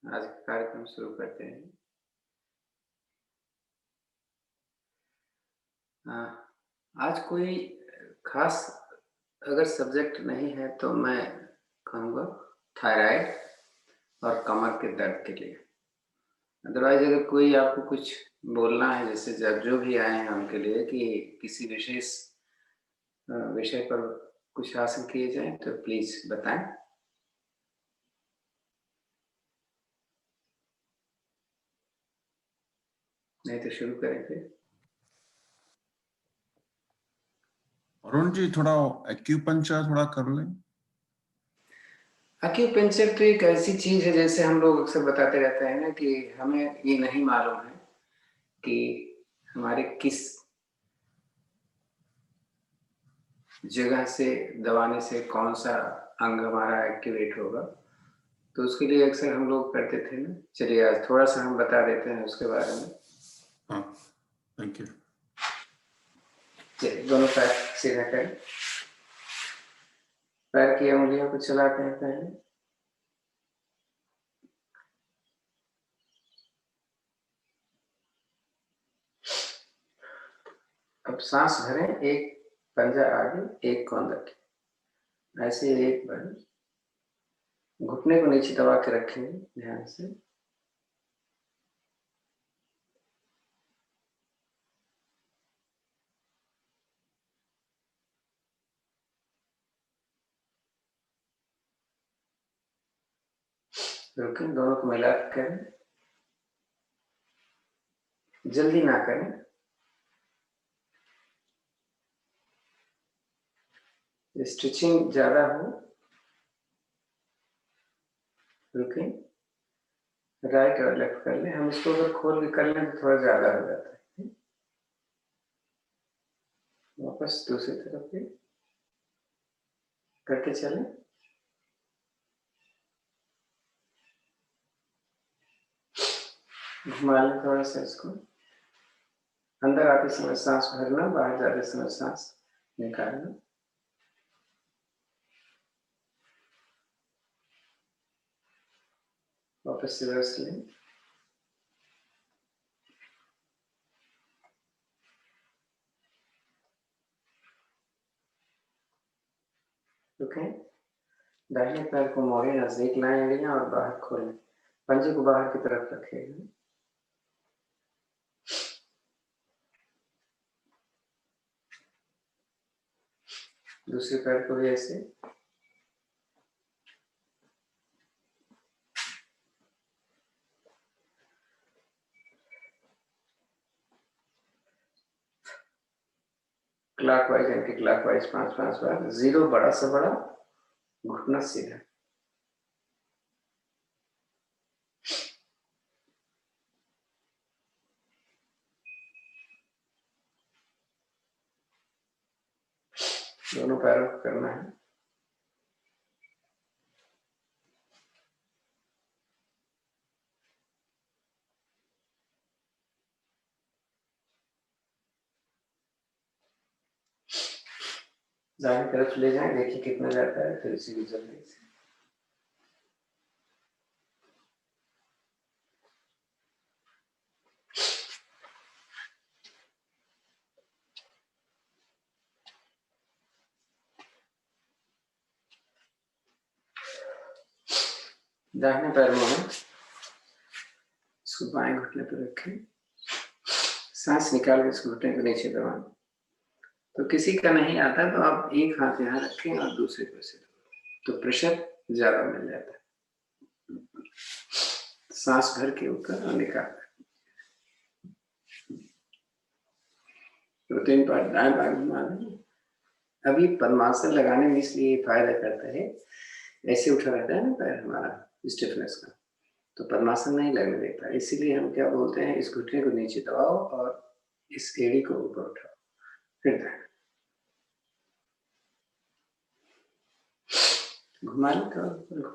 आज का कार्यक्रम शुरू करते हैं। आज कोई खास अगर सब्जेक्ट नहीं है तो मैं कहूँगा थायराइड और कमर के दर्द के लिए। अदरवाइज अगर कोई आपको कुछ बोलना है, जैसे जब जो भी आए हैं उनके लिए कि किसी विशेष विषय पर कुछ हासिल किए जाए तो प्लीज बताएं। नहीं तो शुरू करें फिर। अरुण जी थोड़ा एक्यूपंक्चर थोड़ा कर लें। एक्यूपेंचर तो एक ऐसी चीज है, जैसे हम लोग अक्सर बताते रहते हैं ना कि हमें ये नहीं मालूम है कि हमारे किस जगह से दबाने से कौन सा अंग हमारा एक्टिवेट होगा। तो उसके लिए अक्सर हम लोग करते थे ना। चलिए आज थोड़ा सा हम बता देते हैं उसके बारे में। हाँ, थैंक यू। चलिए दोनों पैर सीधा करें, पैर की उंगलियों को चलाते हैं पहले। अब सांस भरें, एक पंजा आगे एक को अंदर, ऐसे एक बार घुटने को नीचे दबा के रखेंगे ध्यान से। रुकें, दोनों को मिला के करें, जल्दी ना करें। स्ट्रेचिंग ज्यादा हो, रुकें, राइट और लेफ्ट कर लें। हम इसको अगर खोल के कर लें तो थोड़ा ज्यादा हो जाता है। वापस दूसरी तरफ भी करके चलें। घुमा लें थोड़ा सा इसको। अंदर आते समय सांस भरना, बाहर जाते समय सांस निकालना। वापस रिवर्स लें। रुकें, दाहिने पैर को मोड़े, नजदीक लाएं एड़ियां और बाहर खोलें। पंजे को बाहर की तरफ रखें। दूसरे पैर को भी ऐसे। क्लॉकवाइज एंटी क्लॉकवाइज 5-5 बार। जीरो बड़ा से बड़ा, घुटना सीधा। दोनों पैरों को करना है। दाहिनी तरफ ले जाएं, देखिए कितना जाता है, फिर इसी को जल्दी से। दाहिने पैर मोड़ें, इसको बाएं घुटने पर रखें, सांस निकाल के इस घुटने को नीचे दबाएं। तो किसी का नहीं आता तो आप एक हाथ यहाँ रखें और दूसरे को से, तो प्रेशर ज्यादा मिल जाता है। सांस भर के ऊपर और निकाल। दो तीन बार दाएं बाएं घुमा लें। अभी पद्मासन लगाने में इसलिए फायदा करता है, ऐसे उठा रहता है ना पैर हमारा स्टिफनेस का, तो पद्मासन नहीं लगने देता। इसीलिए हम क्या बोलते हैं, इस घुटने को नीचे दबाओ और इस एड़ी को ऊपर उठाओ, फिर घुमा लें थोड़ा।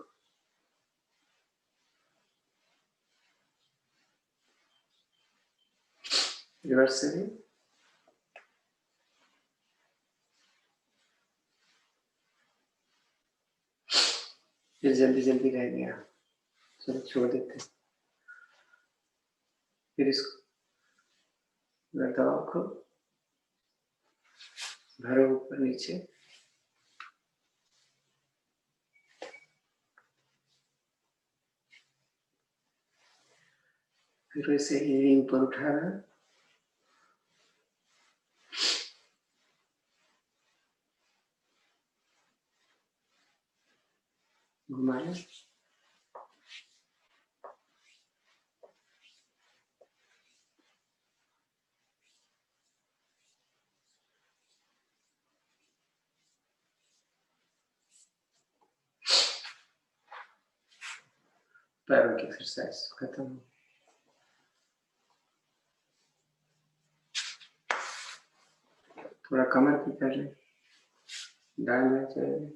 रिवर्स से भी। फिर जल्दी जल्दी रह गया, चलो छोड़ देते हैं। फिर इसको दबाव को भरो ऊपर नीचे। फिर वैसे ही ऊपर उठा रहा, घुमा लो। पैरों की एक्सरसाइज खत्म। थोड़ा कमर की कर ले, डाल में चले।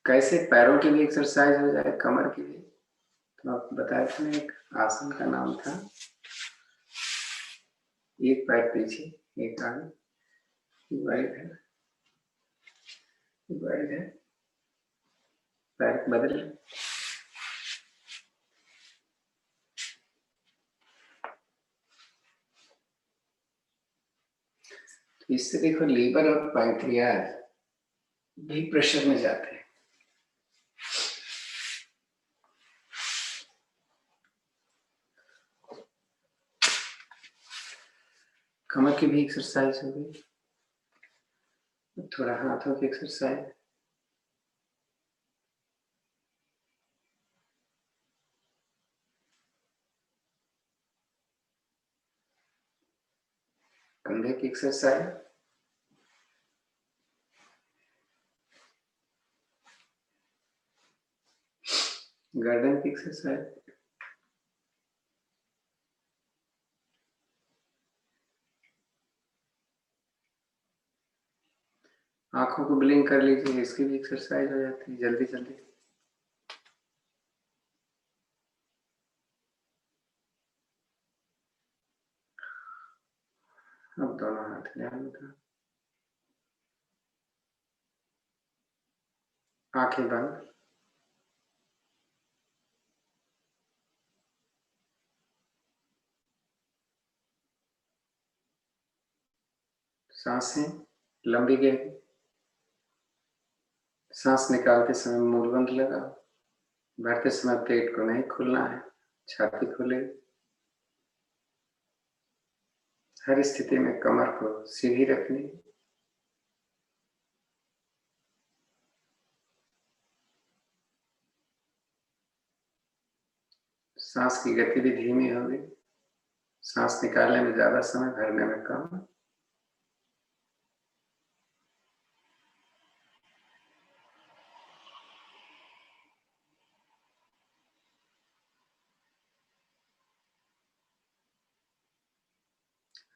कैसे पैरों की भी एक्सरसाइज हो जाए, कमर की भी। तो आप बताए थे ना, एक आसन का नाम था, एक पैर पीछे एक आगे, इधर इधर, पैर बदल। तो इससे देखो लीवर और पैंक्रियाज भी प्रेशर में जाते हैं। कमर की भी एक्सरसाइज हो गई, थोड़ा हाथों की एक्सरसाइज। कंधे की एक्सरसाइज, गर्दन की एक्सरसाइज, आंखों को ब्लिंक कर लीजिए, इसकी भी एक्सरसाइज हो जाती है जल्दी जल्दी। अब दोनों हाथ ध्यान का, आंखें बंद। सांसें लंबी गहरी। सांस निकालते समय मूलबंध लगाओ, भरते समय पेट को नहीं खोलना है, छाती खोले। हर स्थिति में कमर को सीधी रखनी। सांस की गति भी धीमी होगी, सांस निकालने में ज्यादा समय, भरने में कम।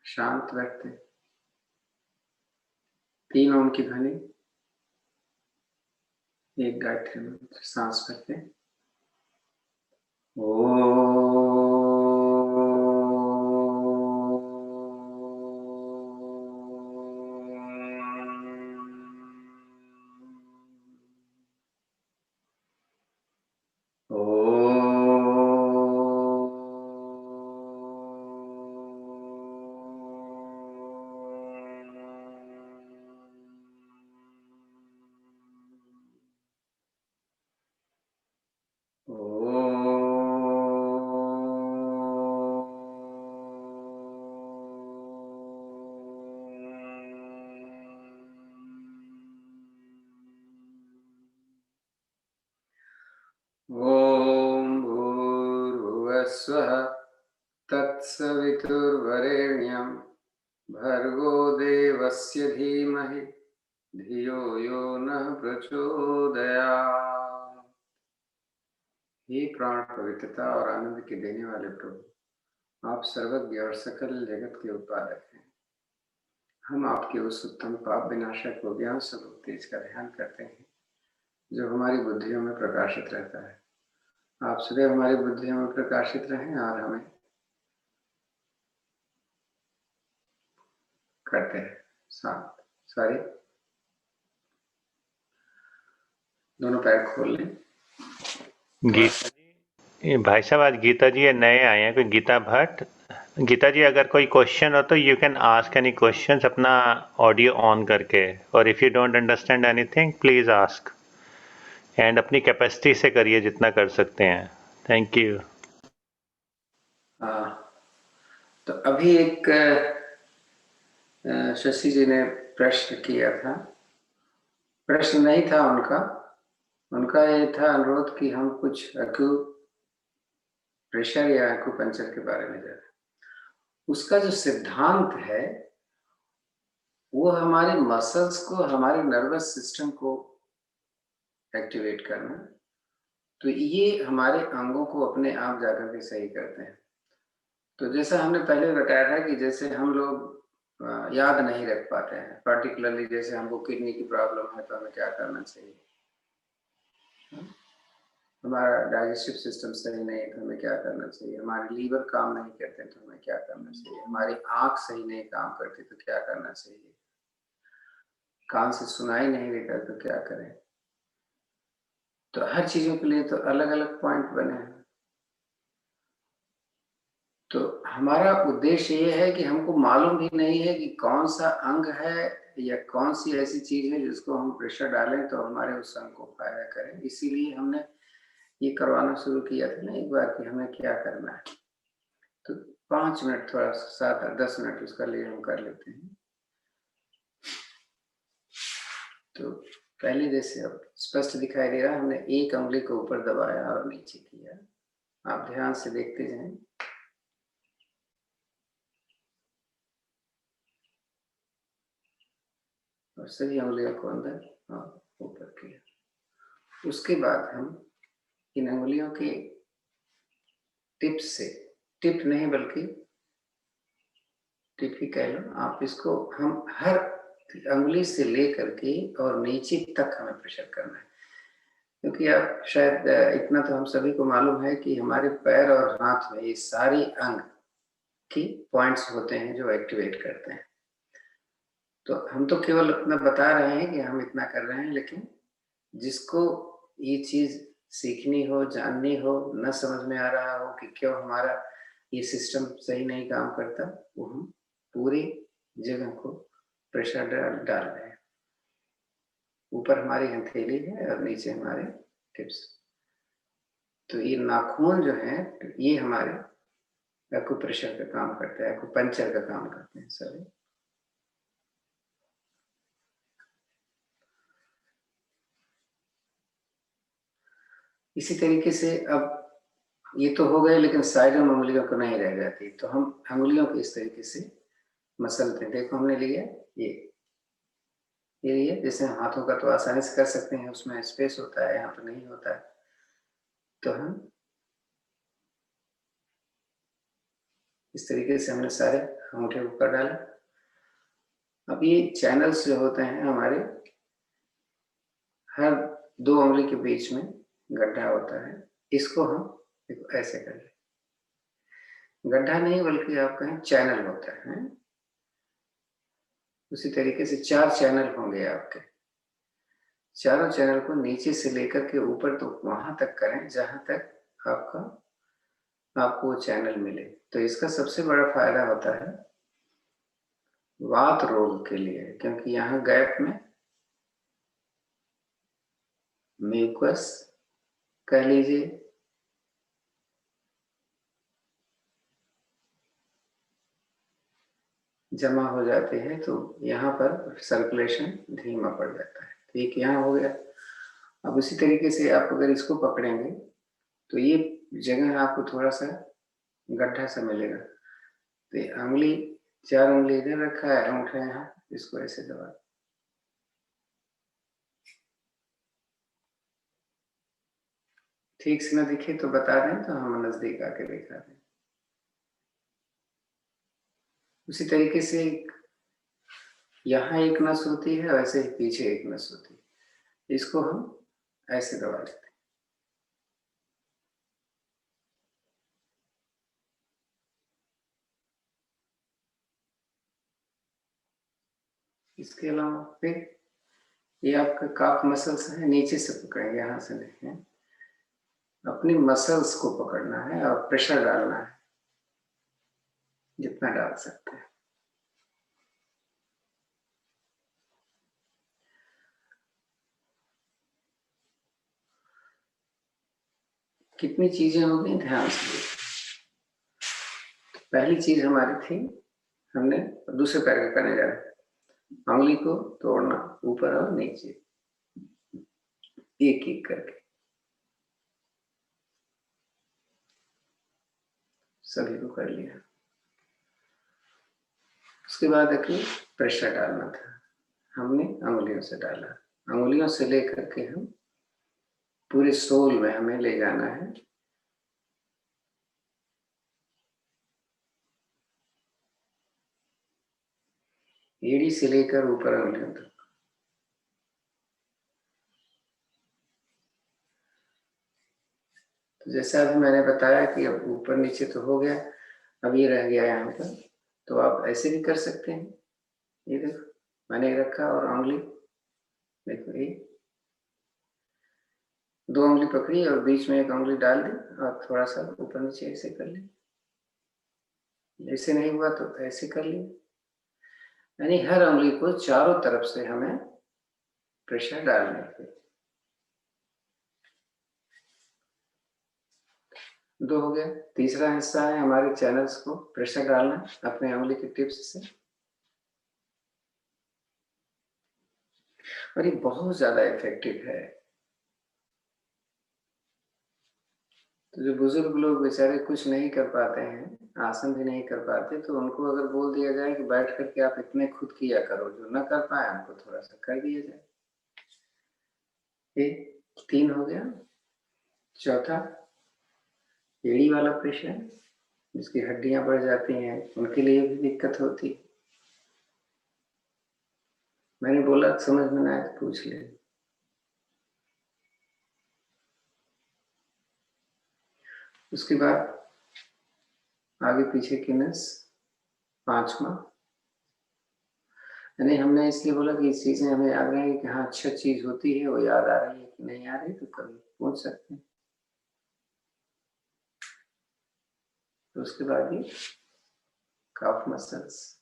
शांत रखते। 3 ओम की ध्वनि, एक गायत्री मंत्र सांस भरते। ओम भूर्भुवस्वः तत्सवितुर्वरेण्यं भर्गो देवस्य धीमहि धियो यो नः प्रचोदयात्। हे प्राण पवित्रता और आनंद के देने वाले प्रभु, आप सर्वज्ञ और सकल जगत के उत्पादक हैं। हम आपके उस उत्तम पाप विनाशक को ज्ञान स्वरूप तेज का ध्यान करते हैं, जो हमारी बुद्धियों में प्रकाशित रहता है। आप सदैव हमारी बुद्धियों में प्रकाशित रहें और हमें करते हैं। सॉरी, दोनों पैर खोल लें। गीता जी, भाई साहब आज गीता जी नए आए हैं, कोई गीता भट्ट। गीता जी अगर कोई क्वेश्चन हो तो you can ask any questions अपना ऑडियो ऑन करके, और if you don't understand anything please ask, and अपनी कैपेसिटी से करिए जितना कर सकते हैं। Thank you. तो अभी एक शशि जी ने प्रश्न किया था, प्रश्न नहीं था उनका ये था अनुरोध कि हम कुछ प्रेशर या एक्यूपंक्चर के बारे में जाने। उसका जो सिद्धांत है वो हमारे मसल्स को, हमारे नर्वस सिस्टम को एक्टिवेट करना, तो ये हमारे अंगों को अपने आप जाकर के सही करते हैं। तो जैसा हमने पहले बताया था कि जैसे हम लोग याद नहीं रख पाते हैं, पर्टिकुलरली जैसे हमको किडनी की प्रॉब्लम है तो हमें क्या करना चाहिए, हमारा डाइजेस्टिव सिस्टम सही नहीं है तो हमें क्या करना चाहिए, हमारे लीवर काम नहीं करते तो हमें क्या करना चाहिए, हमारी आंख सही नहीं काम करती तो क्या करना चाहिए, कान से सुनाई नहीं देता तो क्या करें। तो हर चीजों के लिए तो अलग अलग पॉइंट बने हैं। तो हमारा उद्देश्य ये है कि हमको मालूम भी नहीं है कि कौन सा अंग है या कौन सी ऐसी चीज है जिसको हम प्रेशर डालें तो हमारे उस अंग को फायदा करें। इसीलिए हमने ये करवाना शुरू किया था ना एक बार कि हमें क्या करना है। तो 5 मिनट, थोड़ा 7-10 मिनट उसका लिए हम कर लेते हैं। तो पहले जैसे अब स्पष्ट दिखाई दे रहा है, हमने एक उंगली को ऊपर दबाया और नीचे किया। आप ध्यान से देखते जाएं। और सभी उंगलियों को अंदर और ऊपर किया। उसके बाद हम इन उंगलियों के टिप से, टिप नहीं बल्कि टिप ही कह लो आप इसको, हम हर उंगली से लेकर के और नीचे तक हमें प्रेशर करना है। क्योंकि आप शायद इतना तो हम सभी को मालूम है कि हमारे पैर और हाथ में ये सारी अंग की पॉइंट्स होते हैं जो एक्टिवेट करते हैं। तो हम तो केवल अपना बता रहे हैं कि हम इतना कर रहे हैं, लेकिन जिसको ये चीज सीखनी हो, जाननी हो, न समझ में आ रहा हो कि क्यों हमारा ये सिस्टम सही नहीं काम करता, वो हम पूरी जगह को प्रेशर डाल रहे हैं। ऊपर हमारी हथेली है और नीचे हमारे टिप्स। तो ये नाखून जो है ये हमारे एक्यूप्रेशर का काम करते हैं, एक्यूपंक्चर का काम करते हैं सभी। इसी तरीके से अब ये तो हो गए, लेकिन साइड में उंगलियों को नहीं रह जाती, तो हम उंगलियों को इस तरीके से मसलते हैं। देखो हमने लिया ये लिया, जैसे हाथों का तो आसानी से कर सकते हैं, उसमें स्पेस होता है, यहाँ पर नहीं होता है। तो हम इस तरीके से हमने सारे अंगूठे ऊपर डाले। अब ये चैनल्स जो होते हैं हमारे, हर 2 उंगली के बीच में गड्ढा होता है, इसको हम ऐसे कर ले, गड्ढा नहीं बल्कि आप कहें चैनल होता है। उसी तरीके से 4 चैनल होंगे आपके। चारों चैनल को नीचे से लेकर के ऊपर तो वहां तक करें जहां तक आपको वो चैनल मिले। तो इसका सबसे बड़ा फायदा होता है वात रोग के लिए, क्योंकि यहाँ गैप में म्यूकस कह लीजिए, जमा हो जाते हैं, तो यहाँ पर सर्कुलेशन धीमा पड़ जाता है। ठीक, यहाँ हो गया। अब उसी तरीके से आप अगर इसको पकड़ेंगे तो ये जगह आपको थोड़ा सा गड्ढा सा मिलेगा। तो ये उंगली, 4 उंगली इधर रखा है, अंगूठा यहाँ, इसको ऐसे दबा, ठीक से ना दिखे तो बता दें तो हम नजदीक आके दिखा दें। उसी तरीके से यहाँ एक नस होती है, वैसे ही पीछे एक नस होती है, इसको हम ऐसे दबा लेते हैं। इसके अलावा फिर ये आपका काफ मसल्स है, नीचे से पकड़ेंगे, यहाँ से नहीं है, अपनी मसल्स को पकड़ना है और प्रेशर डालना है जितना डाल सकते हैं। कितनी चीजें हो गई ध्यान से। पहली चीज हमारी थी, हमने दूसरे पैर का करने जा रहे, उंगली को तोड़ना ऊपर और नीचे एक एक करके, सभी को कर लिया। उसके बाद एक प्रेशर डालना था, हमने अंगुलियों से डाला, अंगुलियों से लेकर के हम पूरे सोल में हमें ले जाना है। एड़ी से लेकर ऊपर अंगुलियों तक। तो जैसा अभी मैंने बताया कि अब ऊपर नीचे तो हो गया, अब ये रह गया यहाँ पर, तो आप ऐसे भी कर सकते हैं। ये देखो मैंने रखा और उंगली देखो, ये दो उंगली पकड़ी और बीच में एक उंगली डाल दी और थोड़ा सा ऊपर नीचे ऐसे कर ली। ऐसे नहीं हुआ तो ऐसे कर ली, यानी हर उंगली को चारों तरफ से हमें प्रेशर डालने के। दो हो गया। तीसरा हिस्सा है हमारे चैनल्स को प्रेशर डालना अपने उंगली के टिप्स से, और ये बहुत ज्यादा इफेक्टिव है। तो जो बुजुर्ग लोग बेचारे कुछ नहीं कर पाते हैं, आसन भी नहीं कर पाते, तो उनको अगर बोल दिया जाए कि बैठ करके आप इतने खुद किया करो, जो न कर पाए उनको थोड़ा सा कर दिया जाए। ये 3 हो गया। चौथा, एड़ी वाला प्रेशर, जिसकी हड्डियां बढ़ जाती हैं उनके लिए भी दिक्कत होती है। मैंने बोला समझ में ना आए तो पूछ ले। उसके बाद आगे पीछे की नस, 5वां, यानी हमने इसलिए बोला कि इस चीज में हमें याद रहेगी कि हाँ अच्छा चीज होती है, वो याद आ रही है कि नहीं आ रही, तो कभी पूछ सकते हैं। तो उसके बाद ये काफ मसल्स,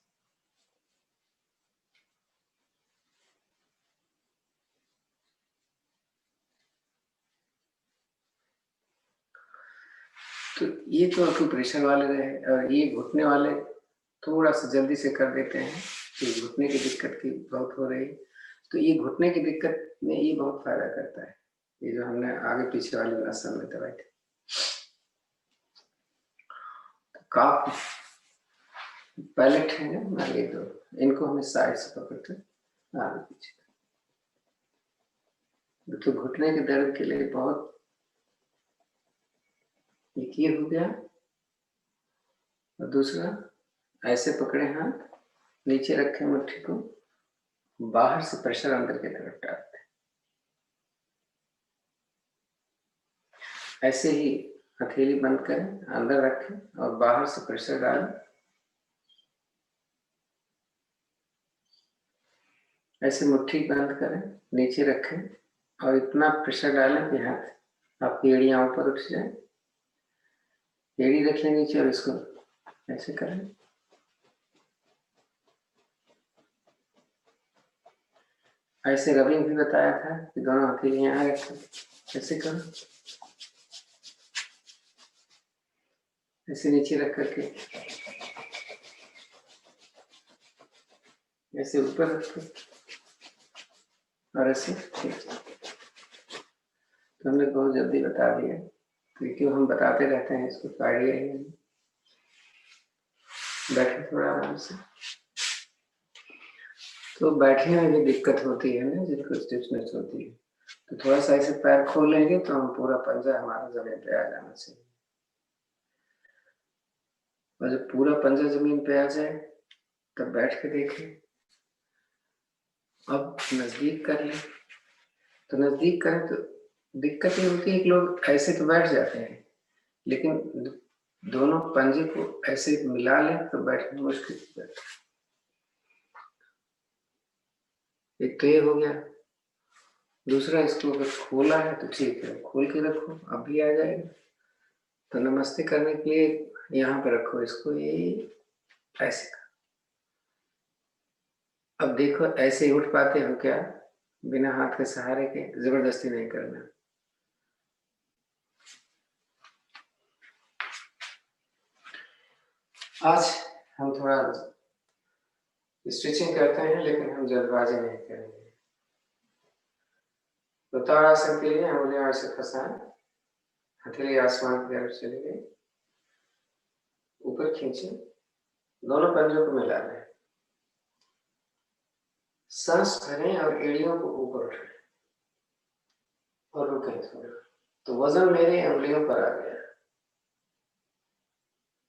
तो ये तो एक्यूप्रेशर वाले रहे। और ये घुटने वाले थोड़ा सा जल्दी से कर देते हैं कि घुटने की दिक्कत की बहुत हो रही। तो ये घुटने की दिक्कत में ये बहुत फायदा करता है, ये जो हमने आगे पीछे वाली आसन में दवाई थी। तो काफ पैलेट है ना, ये दो, इनको हमें साइड से पकड़ते आगे पीछे। तो घुटने के दर्द के लिए बहुत, एक ये हो गया। और दूसरा, ऐसे पकड़े हाथ, नीचे रखे मुट्ठी को, बाहर से प्रेशर अंदर की तरफ डालते, ऐसे ही हथेली बंद करें, अंदर रखें और बाहर से प्रेशर डालें। ऐसे मुट्ठी बंद करें, नीचे रखें और इतना प्रेशर डालें कि हाथ आपकी एड़ियां ऊपर उठ जाए। एड़ी रख लें नीचे और इसको ऐसे करें। ऐसे रबिंग भी बताया था कि दोनों हथेलियां यहाँ रखें, ऐसे करो, ऐसे नीचे रख करके ऐसे ऊपर रखो और ऐसे नीचे। तो हमने बहुत जल्दी बता दिया, क्योंकि हम बताते रहते हैं, इसको तो आइडिया ही नहीं। बैठे थोड़ा आराम से। तो बैठने में भी दिक्कत होती है ना, जिनको स्टिफनेस होती है, तो थोड़ा सा ऐसे पैर खोलेंगे तो हम पूरा पंजा हमारा जमीन पे आ जाना चाहिए। और जब पूरा पंजा जमीन पे आ जाए तब बैठ के देखें। अब नजदीक कर लें, तो नजदीक करें तो दिक्कत ये होती है कि लोग ऐसे तो बैठ जाते हैं, लेकिन दोनों पंजे को ऐसे मिला लें तो बैठना मुश्किल हो जाता है। एक तो ये हो गया, दूसरा इसको अगर खोला है तो ठीक है, खोल के रखो, अब भी आ जाएगा। तो नमस्ते करने के लिए यहाँ पे रखो इसको, ये ऐसे। अब देखो ऐसे ही उठ पाते हो क्या, बिना हाथ के सहारे के? जबरदस्ती नहीं करना। आज हम थोड़ा स्ट्रेचिंग करते हैं, लेकिन हम जल्दबाजी नहीं करेंगे। तो ताड़ासन के लिए उंगलियां ऐसे फंसाएं, हथेली आसमान की तरफ चली गई, ऊपर खींचे, दोनों पंजों को मिला लें, सांस भरें और एड़ियों को ऊपर उठाएं और रुकें थोड़ा। तो वजन मेरे उंगलियों पर आ गया,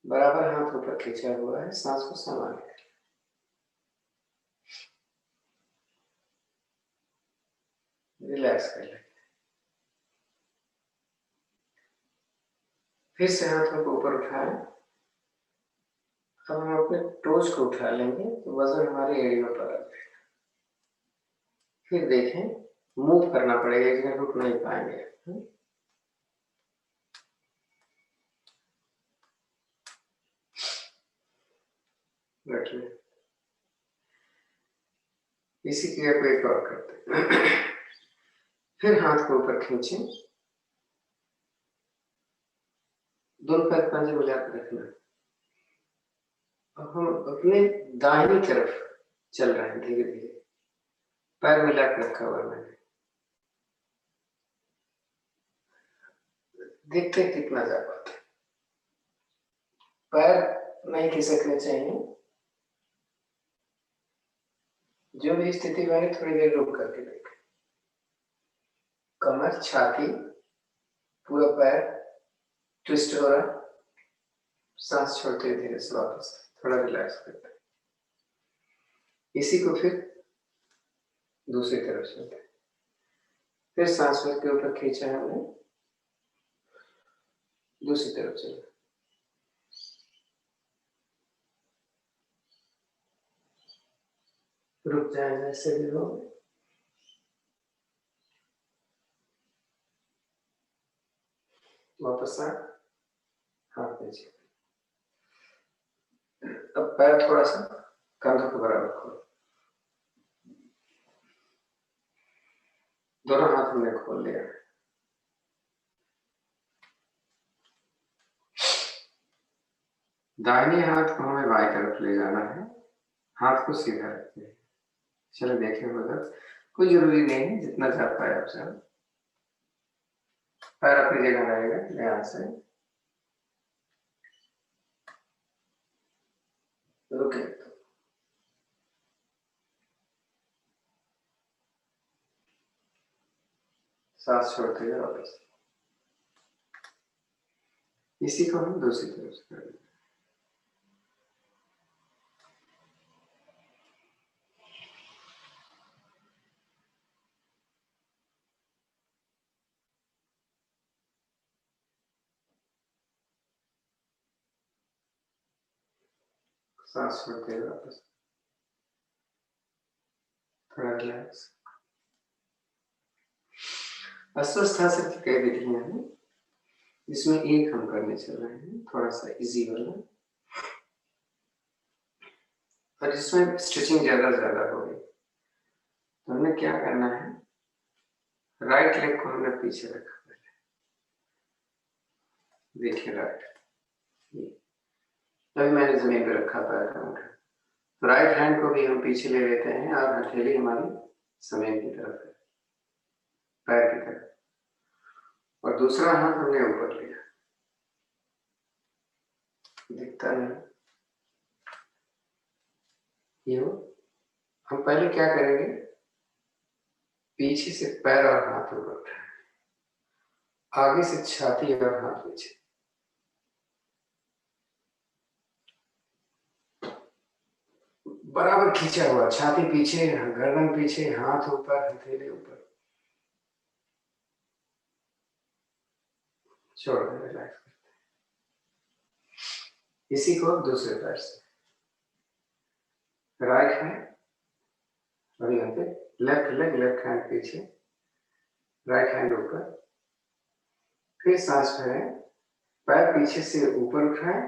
बराबर हाथ ऊपर खींचा हुआ है, सांस को संभालें। रिलैक्स कर लें। फिर से हाथों को ऊपर उठाएं। अब हम अपने टोज को उठा लेंगे तो वजन हमारे एड़ियों पर आ जाएगा। फिर देखें, मूव करना पड़ेगा, एक जगह रुक नहीं पाएंगे। रख लें। इसी क्रिया को एक और करते हैं। फिर हाथ को ऊपर खींचें, दोनों पैर पंजे मिलाकर रखना। अब हम अपने दाहिनी तरफ चल रहे हैं, धीरे धीरे पैर मिलाकर रखा हुआ मैंने। देखते कितना जा पाते। पैर नहीं खिसकने चाहिए। जो भी स्थिति बने थोड़ी देर रुक करके देखें। कमर, छाती, पूरा पैर ट्विस्ट हो रहा, सांस छोड़ते धीरे से वापस थोड़ा रिलैक्स करते हैं। इसी को फिर दूसरी तरफ चलते हैं। फिर सांस भर के ऊपर खींचा है हमने, दूसरी तरफ चले, रुक जाए जैसे भी हो। वापस आ, हाथ नीचे। अब पैर थोड़ा सा कंधों के बराबर खोलो। दोनों हाथ हमने खोल लिया। दाहिने हाथ को हमें बाएं तरफ ले जाना है, हाथ को सीधा रखते हैं। चलो देखें उधर, कोई जरूरी नहीं है, जितना जा पाए आप सब। पैर अपनी जगह रहेगा, ध्यान से रुके। सांस छोड़ते हुए वापस। इसी को हम दूसरी तरफ से करेंगे। सांस छोड़ते हुए वापस, थोड़ा रिलैक्स। अस्वस्थासन की कई विधियां हैं, इसमें एक हम करने चल रहे हैं, थोड़ा सा इजी वाला, और इसमें स्ट्रेचिंग ज्यादा होगी। तो हमने क्या करना है, राइट लेग को हमने पीछे रखा, देखिए राइट, तभी मैंने जमीन पर रखा पैर का अंगूठा। तो राइट हैंड को भी हम पीछे ले लेते हैं और हथेली हमारी जमीन की तरफ है, पैर की तरफ, और दूसरा हाथ हमने ऊपर लिया, दिखता नहीं ये। हम पहले क्या करेंगे, पीछे से पैर और हाथ ऊपर उठाएं, आगे से छाती और हाथ पीछे, बराबर खींचा हुआ, छाती पीछे, गर्दन पीछे, हाथ ऊपर, हथेली ऊपर, छोड़ दें, रिलैक्स करते हैं। इसी को दूसरे पैर से, राइट है और यहाँ पे लेफ्ट लेग, लेफ्ट हैंड पीछे, राइट हैंड ऊपर। फिर सांस भरें, पैर पीछे से ऊपर उठाएं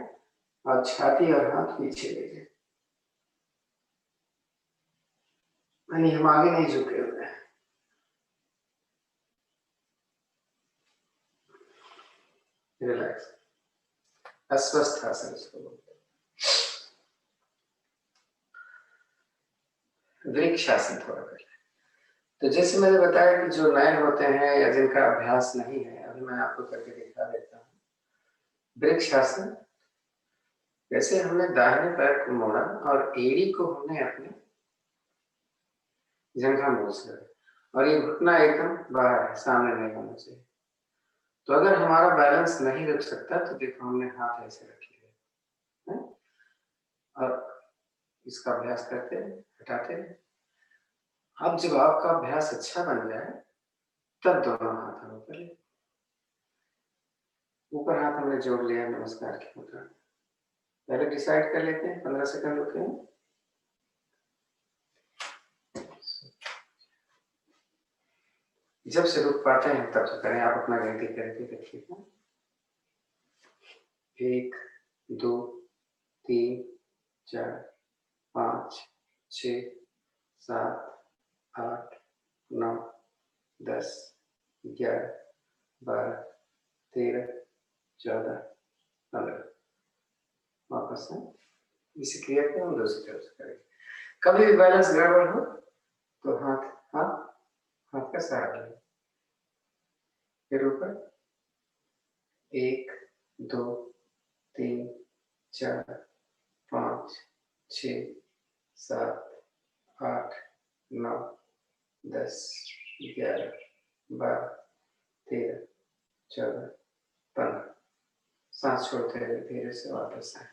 और छाती और हाथ पीछे ले जाएं। यानी हम आगे नहीं झुके हुए हैं। रिलैक्स, अस्वस्थ आसन इसको बोलते हैं। वृक्षासन थोड़ा कर लें। तो जैसे मैंने बताया कि जो नए होते हैं या जिनका अभ्यास नहीं है, अभी मैं आपको करके दिखा देता हूँ। वृक्षासन, जैसे हमने दाहिने पैर को मोड़ा और एड़ी को हमने अपने जंघा में घुसा और ये घुटना एकदम बाहर है, सामने नहीं होना चाहिए। तो अगर हमारा बैलेंस नहीं रुक सकता तो देखो हमने हाथ ऐसे रख लिए और इसका अभ्यास करते हैं, हटाते हैं। अब जब आपका अभ्यास अच्छा बन जाए तब दोनों हाथ हम ऊपर ले, ऊपर हाथ हमने जोड़ लिया नमस्कार की मुद्रा। पहले डिसाइड कर लेते हैं, 15 सेकंड रुके हैं। जब से रुक पाते हैं तब से करें, आप अपना गिनती करके देखिएगा। 1 2 3 4 5 6 7 8 9 10 11 12 13 14 15। वापस है, इसे क्लियर करें, हम दूसरी तरफ से करेंगे। कभी भी बैलेंस गड़बड़ हो तो हाथ हाथ का सहारा लें। फिर ऊपर 1 2 3 4 5 6 7 8 9 10 11 12 13 14 15। सांस छोड़ते हुए धीरे से वापस आए।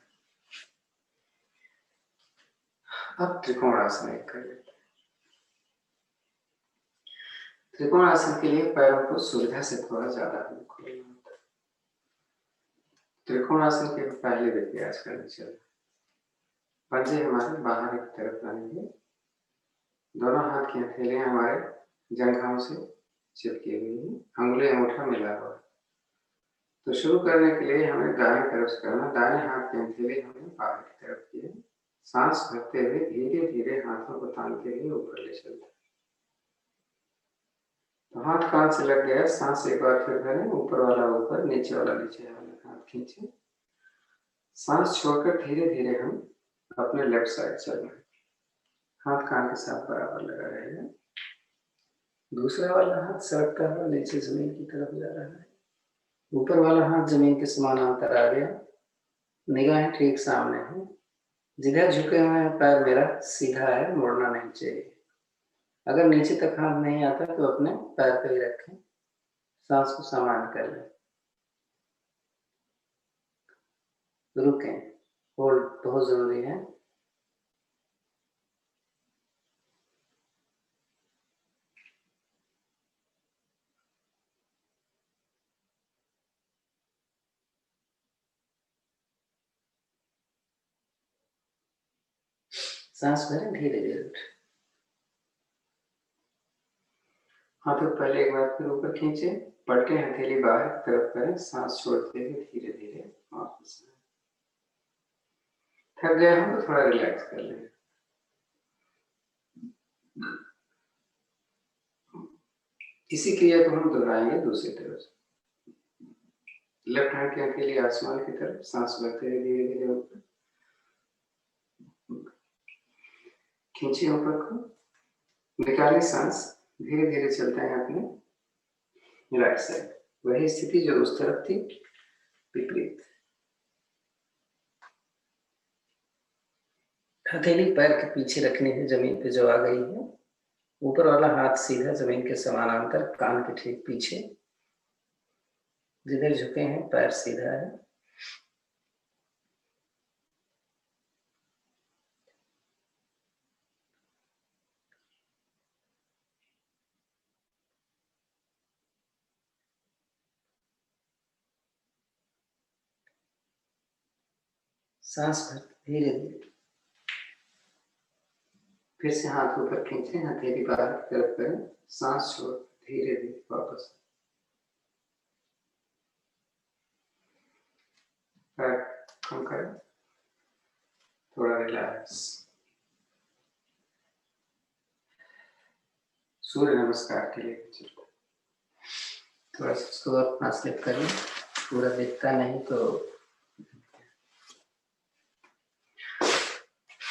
अब त्रिकोणासन एक कर लेते हैं। त्रिकोणासन के लिए पैरों को सुविधा से थोड़ा ज्यादा हमें खोलना होता है। त्रिकोणासन के पहले देखिए आज करना चाहिए। पंजे हमारे बाहर एक तरफ आएंगे, दोनों हाथ की हथेलियां हमारे जंघाओं से चिपकी हुई हैं, अंगुली अंगूठा मिला हुआ है। तो शुरू करने के लिए हमें दाएं तरफ से करना। दाएं हाथ की हथेली हमें बाहर की तरफ की है। सांस भरते हुए धीरे धीरे हाथों को तानते हुए ऊपर ले चलते हैं। तो हाथ कान से लग गया, सांस एक बार फिर भरें, ऊपर वाला ऊपर, नीचे वाला नीचे, हाथ खींचे। सांस छोड़कर धीरे धीरे हम अपने लेफ्ट साइड चल रहे हैं। हाथ कान के साथ बराबर लगा रहेगा। दूसरा वाला हाथ सरकता हुआ नीचे जमीन की तरफ जा रहा है। ऊपर वाला हाथ जमीन के समानांतर आ गया, निगाहें ठीक सामने है। जिधर झुके हुए हैं पैर मेरा सीधा है, मुड़ना नहीं चाहिए। अगर नीचे तक हाथ नहीं आता तो अपने पैर पे ही रखें, सांस को सामान्य कर लें। रुकें, होल्ड बहुत जरूरी है। सांस भरें, धीरे धीरे उठें। हाथों पहले एक बार फिर ऊपर खींचे, पलटे हथेली बाहर की तरफ करें, सांस छोड़ते हुए धीरे धीरे वापस आए। थक गए हम तो थोड़ा रिलैक्स कर लें। इसी क्रिया को हम दोहराएंगे दूसरी तरफ से। लेफ्ट हैंड की हथेली आसमान की तरफ, सांस भरते हुए धीरे धीरे ऊपर खींचे, ऊपर को निकाले सांस, धीरे धीरे चलते हैं अपने राइट साइड। वही स्थिति जो उस तरफ थी, विपरीत। हथेली पैर के पीछे रखनी है, जमीन पे जो आ गई है। ऊपर वाला हाथ सीधा जमीन के समानांतर, कान के ठीक पीछे। जिधर झुके हैं पैर सीधा है। सांस भर धीरे धीरे। फिर से हाथ ऊपर खींचें, हथेली बाहर की तरफ करें, सांस छोड़ धीरे धीरे वापस। पैर कम करें, थोड़ा रिलैक्स। सूर्य नमस्कार के लिए थोड़ा सा इसको अपना स्लिप करें, पूरा दिखता नहीं तो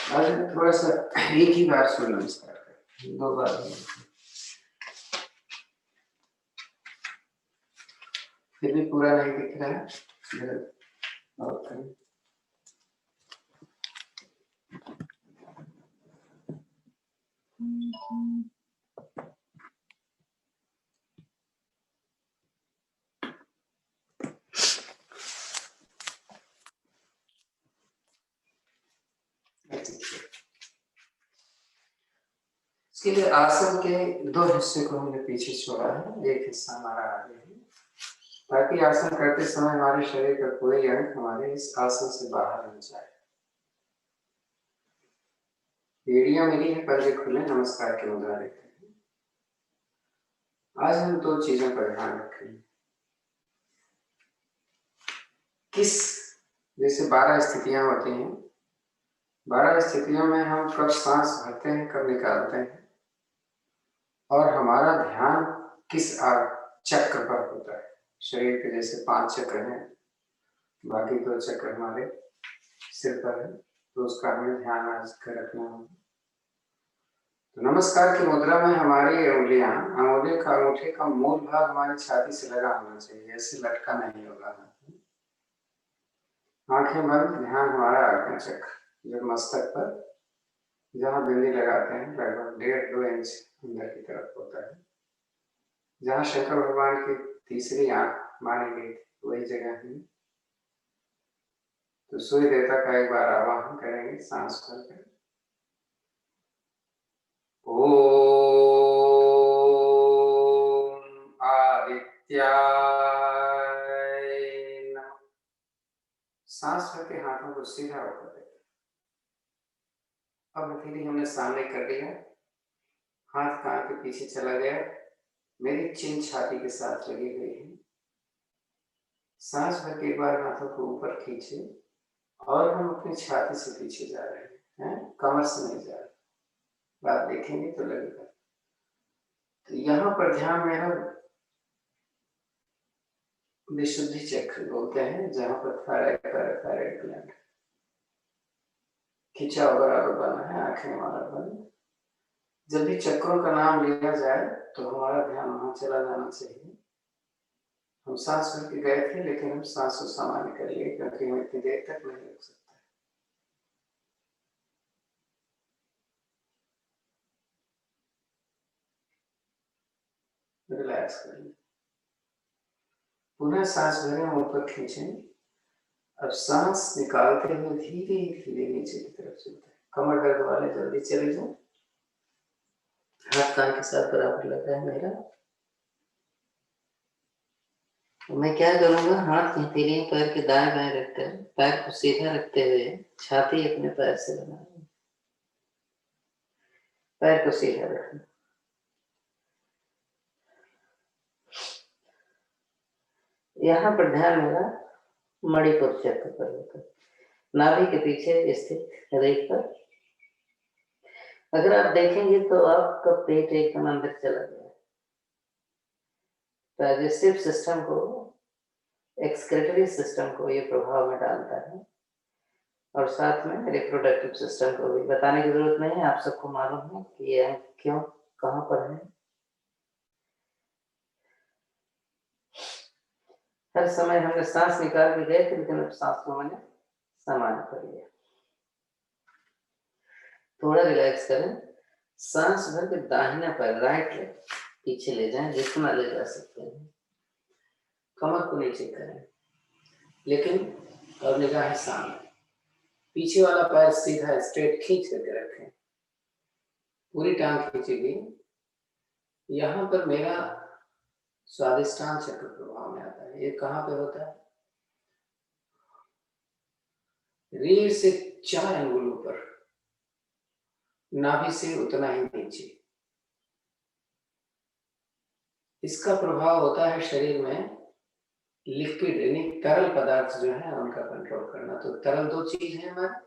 आज थोड़ा सा एक ही बार सूर्य नमस्कार करें, 2 बार नहीं। फिर भी पूरा नहीं दिख रहा है, और करें। इसके लिए आसन के 2 हिस्से को हमने पीछे छोड़ा है, एक हिस्सा हमारा आगे है, ताकि आसन करते समय हमारे शरीर का कोई अंग हमारे इस आसन से बाहर न जाए। एड़ियां मिली है, पंजे खुले, नमस्कार की मुद्रा लेते हैं। आज हम 2 चीजों पर ध्यान रखेंगे। किस जैसे 12 स्थितियां होती हैं, 12 स्थितियों में हम कब सांस भरते हैं, कब निकालते हैं, और हमारा ध्यान किस चक्र पर होता है। शरीर के जैसे 5 चक्र हैं, बाकी 2 चक्र हमारे सिर पर है, तो उसका हमें ध्यान आज कर रखना होगा। तो नमस्कार की मुद्रा में हमारी उंगलियां, अंगूठे का मूल भाग हमारी छाती से लगा होना चाहिए, ऐसे लटका नहीं होगा। आंखें बंद, ध्यान हमारा आज्ञा चक्र जो मस्तक पर, जहाँ बिंदी लगाते हैं, लगभग 1.5-2 इंच अंदर की तरफ होता है, जहाँ शंकर भगवान की तीसरी आंख मानी गई थी, वही जगह है। तो सूर्य देवता का एक बार आवाहन करेंगे सांस भरकर। ओम आदित्याय नमः। सांस भर के हाथों को सीधा ऊपर दें। अब हथेली हमने सामने कर लिया, हाथ कान के पीछे चला गया, मेरी चिन छाती के साथ लगी हुई है। सांस भर के एक बार हाथों को ऊपर खींचे और हम अपनी छाती से पीछे जा रहे हैं, कमर से नहीं जा रहे। बात देखेंगे तो लगेगा। तो यहाँ पर ध्यान मेरा विशुद्धि चक्र बोलते हैं, जहाँ पर थायराइड ग्लैंड खींचा बराबर बना है, आंखें हमारा बंद। जब भी चक्रों का नाम लिया जाए तो हमारा ध्यान वहां चला जाना चाहिए। हम सांस भर के गए थे, लेकिन हम सांस को सामान्य कर लिए, क्योंकि हम इतनी देर तक नहीं रुक सकते। रिलैक्स करिए, पुनः सांस भरें, ऊपर खींचें। अब सांस निकालते हुए धीरे धीरे नीचे की तरफ चलते हैं। कमर दर्द वाले जल्दी चले जाओ, हाथ कान के साथ बराबर लगा है मेरा। मैं क्या करूंगा, हाथ की हथेलियां पैर के दाएं बाएं रखकर पैर को सीधा रखते हुए छाती अपने पैर से बना, पैर को सीधा रखना। यहाँ पर ध्यान मेरा मणिपुर चक्र पर होता है, नाभि के पीछे स्थित हृदय पर। अगर आप देखेंगे तो आपका पेट एकदम अंदर चला गया। डाइजेस्टिव सिस्टम को, एक्सक्रीटरी सिस्टम को ये प्रभाव में डालता है, और साथ में रिप्रोडक्टिव सिस्टम को भी। बताने की जरूरत नहीं है, आप सबको मालूम है कि ये क्यों, कहाँ पर है। हर समय हमने सांस निकाल के गए थे, लेकिन अब सांस को मैंने सामान्य कर लिया। थोड़ा रिलैक्स करें, सांस भर के दाहिना पैर, राइट लेग पीछे ले जाएं, जितना ले जा सकते हैं। कमर को नीचे करें, लेकिन और निगाह सामने। पीछे वाला पैर सीधा स्ट्रेट खींच करके रखें, पूरी टांग खींचेगी। यहाँ पर मेरा स्वादिष्टान चक्र प्रभाव में आता है। ये कहाँ पे होता है? रीढ़ से 4 अंगुलों पर, नाभि से उतना ही नीचे। इसका प्रभाव होता है शरीर में लिक्विड यानी तरल पदार्थ जो है उनका कंट्रोल करना। तो तरल दो चीज है हमारे,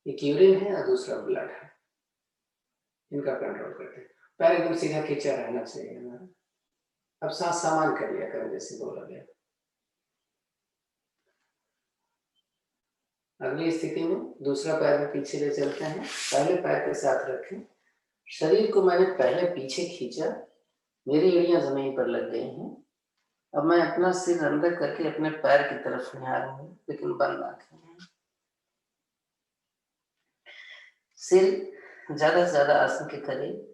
एक यूरिन है और दूसरा ब्लड है, इनका कंट्रोल करते हैं। पैर एकदम सीधा खींचा रहना चाहिए हमारा। अब सांस सामान कर लिया करें जैसे बोला गया। अगली स्थिति में दूसरा पैर में पीछे ले चलते हैं, पहले पैर के साथ रखें। शरीर को मैंने पहले पीछे खींचा, मेरी एड़ियां जमीन पर लग गई हैं। अब मैं अपना सिर अंदर करके अपने पैर की तरफ निहारूंगा, लेकिन बंद आंखें। सिर ज्यादा से ज्यादा आसन के करीब,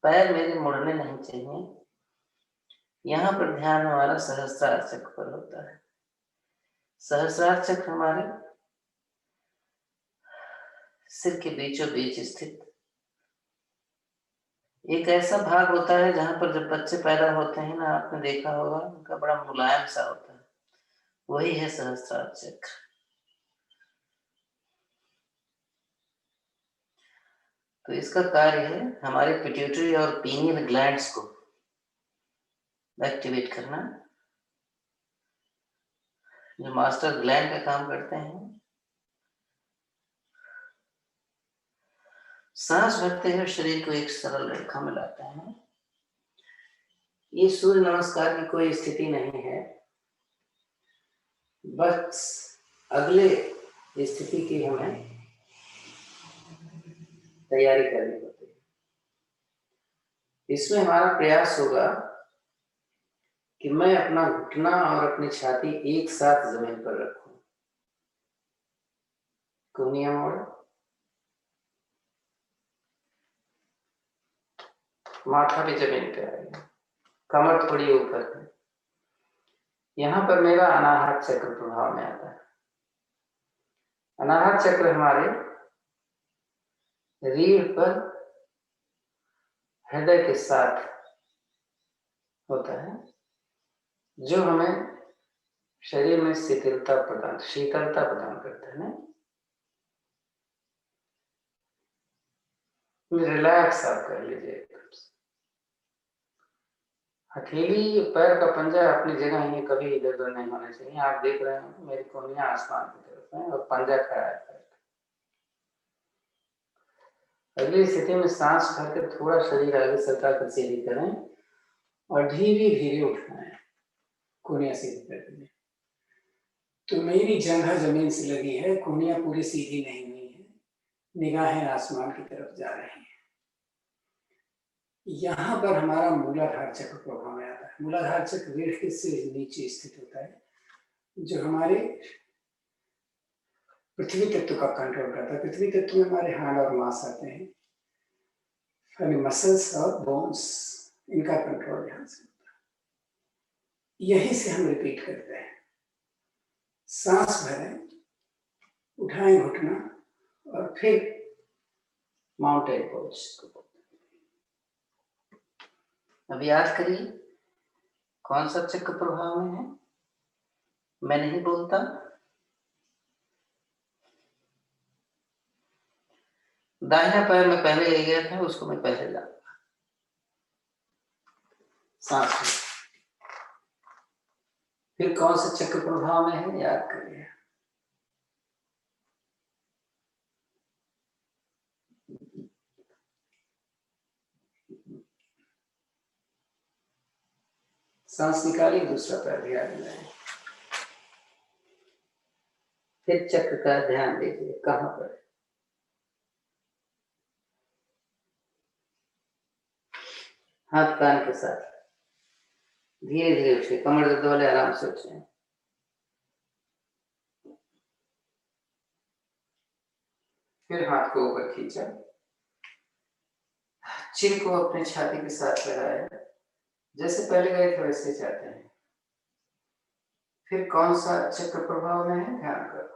पैर मेरे मुड़ने नहीं चाहिए। यहाँ पर ध्यान हमारा सहस्त्रार चक्र पर होता है। सहस्त्रार चक्र हमारे सिर के बीचों बीच स्थित एक ऐसा भाग होता है जहां पर जब बच्चे पैदा होते हैं ना, आपने देखा होगा उनका बड़ा मुलायम सा होता है, वही है सहस्त्रार चक्र। तो इसका कार्य है हमारे पिट्यूटरी और पीनियल ग्लैंड्स को एक्टिवेट करना, जो मास्टर ग्लैंड का काम करते हैं। सांस भरते हुए शरीर को एक सरल रेखा में लाते हैं। ये सूर्य नमस्कार की कोई स्थिति नहीं है, बस अगले स्थिति की हमें तैयारी करनी होती है। इसमें हमारा प्रयास होगा कि मैं अपना घुटना और अपनी छाती एक साथ जमीन पर रखूं। कोहनियां मोड़, माथा भी जमीन पे आएगा, कमर थोड़ी ऊपर है। यहां पर मेरा अनाहत चक्र प्रभाव में आता है। अनाहत चक्र हमारे रीढ़ पर हृदय के साथ होता है, जो हमें शरीर में शीतलता प्रदान करता है ना। रिलैक्स आप कर लीजिए। हथेली पैर का पंजा अपनी जगह ही, कभी इधर उधर नहीं होना चाहिए। आप देख रहे हो मेरी कोहनियां आसमान की तरफ है और पंजा खड़ा है। अगली स्थिति में सांस भरकर थोड़ा शरीर आगे सरका कर सीधी करें और धीरे धीरे उठाएं, कोहनियां सीधी कर दें। तो मेरी जंघा जमीन से लगी है, कोहनियां पूरी सीधी नहीं हुई है, निगाहें आसमान की तरफ जा रही हैं। यहाँ पर हमारा मूलाधार चक्र प्रभाव में आता है। मूलाधार चक्र रीढ़ के से नीचे स्थित होता है, जो हमारे पृथ्वी तत्व का कंट्रोल करता है। पृथ्वी तत्व में हमारे हाड़ और मांस आते हैं, मसल्स और बोन्स, इनका कंट्रोल यहाँ से होता है। यही से हम रिपीट करते हैं। सांस भरें, उठाएं घुटना और फिर माउंटेन पोज। अब याद करिए कौन सा चक्र प्रभाव में है। मैं नहीं बोलता, दाहिना पैर में पहले ले गया था, उसको मैं पहले लाऊंगा। सांस में फिर कौन सा चक्र प्रभाव में है याद करिए। सांस निकालिए, दूसरा पैर भी आगे लाए। फिर चक्र का ध्यान दीजिए कहां पर। हाथ कान के साथ धीरे धीरे उठिए, कमर दर्द वाले आराम से उठिए। फिर हाथ को ऊपर खींचा, चिन को अपने छाती के साथ लगाया, जैसे पहले गए थे वैसे जाते हैं। फिर कौन सा चक्र प्रभाव में है ध्यान करो।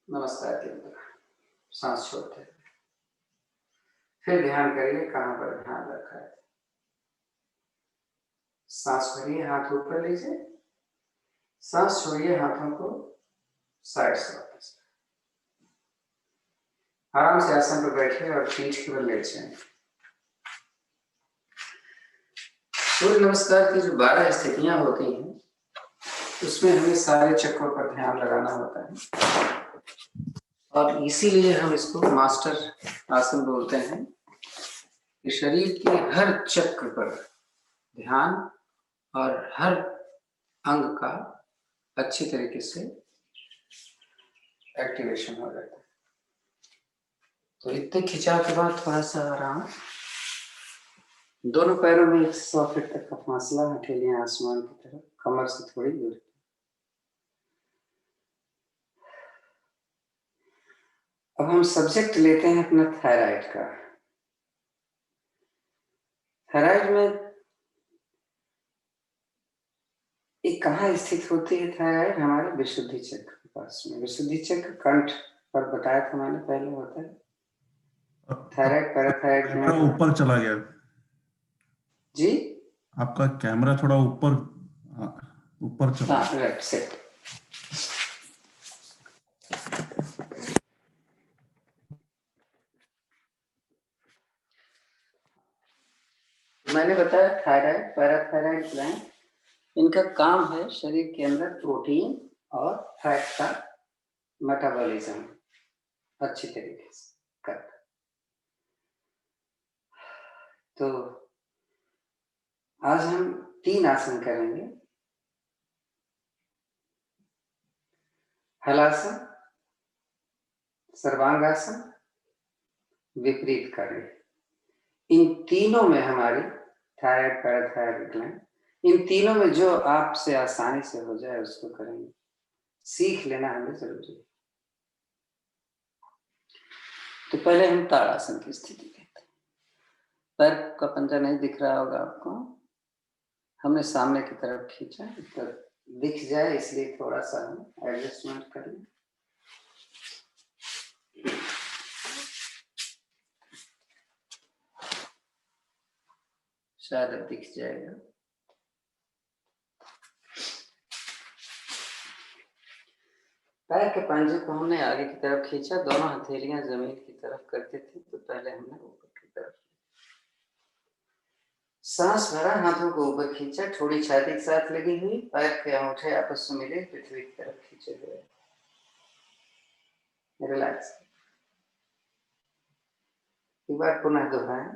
नमस्कार के अंदर सांस छोड़ते हैं। फिर ध्यान करिए कहां पर ध्यान रखा है। सांस भरिए, हाथ ऊपर लीजिए, सांस छोड़िए, हाथों को साइड से वापस। आराम से आसन पर बैठिए और पीठ की ओर लेट जाएं। सूर्य नमस्कार की जो 12 स्थितियां होती हैं उसमें हमें सारे चक्रों पर ध्यान लगाना होता है और इसीलिए हम इसको मास्टर आसन बोलते हैं कि शरीर के हर चक्र पर ध्यान और हर अंग का अच्छी तरीके से एक्टिवेशन हो जाता है। तो इतने खिंचाव के बाद थोड़ा सा आराम, दोनों पैरों में 100 फीट तक का फासला, हथेलियां आसमान की तरफ, कमर से थोड़ी दूर। अब हम सब्जेक्ट लेते हैं अपना थायराइड का। थायराइड में ये कहाँ स्थित होती है? थायराइड हमारे विशुद्धि चक्र के पास में। विशुद्धि चक्र कंठ पर बताया था मैंने पहले, होता है थायराइड, पैराथायराइड कैमरा ऊपर चला गया जी। आपका कैमरा थोड़ा ऊपर ऊपर चला गया। Right set. मैंने बताया थायराइड, पैराथायराइड ग्लैंड, इनका काम है शरीर के अंदर प्रोटीन और फैट का मेटाबॉलिज्म अच्छी तरीके से करता। तो आज हम 3 आसन करेंगे। हलासन, सर्वांगासन, विपरीत कार्य। इन तीनों में हमारी थायराइड, पैराथायराइड ग्लैंड, इन तीनों में जो आपसे आसानी से हो जाए उसको करेंगे। सीख लेना हमें जरूरी है। तो पहले हम ताड़ासन की स्थिति लेते हैं। पैर का पंजा नहीं दिख रहा होगा आपको, हमने सामने की तरफ खींचा, तो दिख जाए इसलिए थोड़ा सा हम एडजस्टमेंट कर लें। शायद अब दिख जाएगा। पैर के पंजे को हमने आगे की तरफ खींचा, दोनों हथेलियां जमीन की तरफ करते थे, तो पहले हमने ऊपर की तरफ सांस भरा, हाथों को ऊपर खींचा, थोड़ी छाती के साथ लगी हुई, पैर के अंगूठे आपस में मिले, पृथ्वी की तरफ खींचे हुए, रिलैक्स। एक बार पुनः दोहराएं।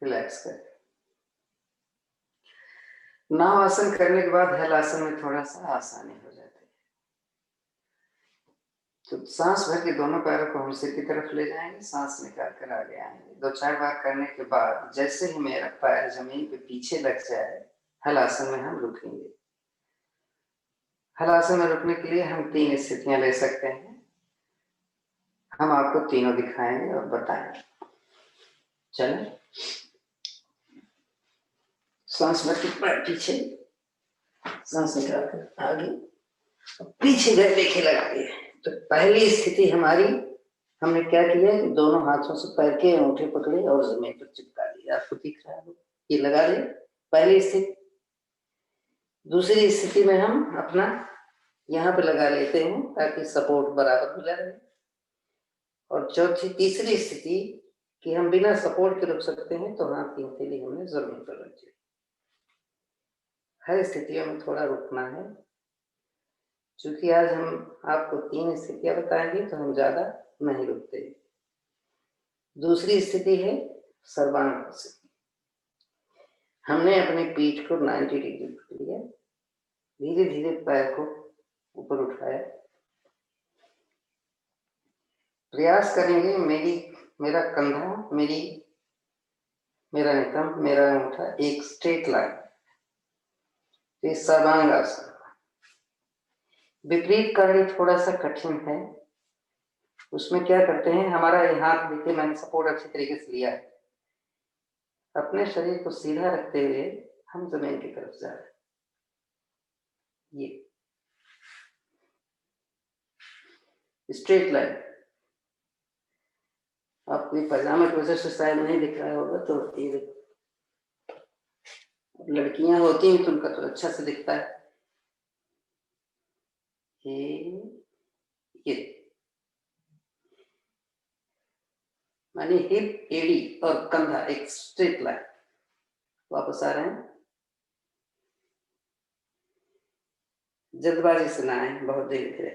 रिलैक्स करें। नाव आसन करने के बाद हल आसन में थोड़ा सा आसानी हो जाती है। तो सांस भर के दोनों पैरों को हम सिर की तरफ ले जाएंगे, सांस निकाल कर आगे आएंगे। 2-4 बार करने के बाद जैसे ही मेरा पैर जमीन पे पीछे लग जाए, हल आसन में हम रुकेंगे। हल आसन में रुकने के लिए हम 3 स्थितियां ले सकते हैं। हम आपको तीनों दिखाएंगे और बताएंगे। चलें। सांस भर के पैर पीछे, सांस निकाल कर आगे, पीछे गए देखे लगा दिए। तो पहली स्थिति हमारी, हमने क्या किया कि दोनों हाथों से पैर के अंगूठे पकड़े और जमीन पर चिपका दिए। आपको दिख रहा है, ये लगा दिए पहली स्थिति। दूसरी स्थिति में हम अपना यहाँ पे लगा लेते हैं ताकि सपोर्ट बराबर मिला रहे। और चौथी तीसरी स्थिति कि हम बिना सपोर्ट के रुक सकते हैं, तो हाथ की हथेली हमने जमीन पर रखी। हर स्थितियों में थोड़ा रुकना है। चूंकि आज हम आपको 3 स्थितियां बताएंगे तो हम ज्यादा नहीं रुकते। दूसरी स्थिति है सर्वांगासन। हमने अपनी पीठ को 90 डिग्री कर लिया, धीरे धीरे पैर को ऊपर उठाया। प्रयास करेंगे मेरा कंधा, मेरा नितंब, मेरा अंगूठा एक स्ट्रेट लाइन। ये सर्वांगासन। विपरीत करनी थोड़ा सा कठिन है। उसमें क्या करते हैं, हमारा ये हाथ देखिए, मैंने सपोर्ट अच्छी तरीके से लिया है। अपने शरीर को सीधा रखते हुए हम जमीन की तरफ जा रहे हैं। ये स्ट्रेट लाइन। आपको पजामे की वजह से शायद नहीं दिख रहा होगा, तो ये लड़कियां होती हैं तो उनका तो अच्छा से दिखता है। ये मानी हिप, एडी और कंधा एक स्ट्रेट लाइन। वापस आ रहे हैं, जल्दबाजी से ना आए, बहुत धीरे धीरे।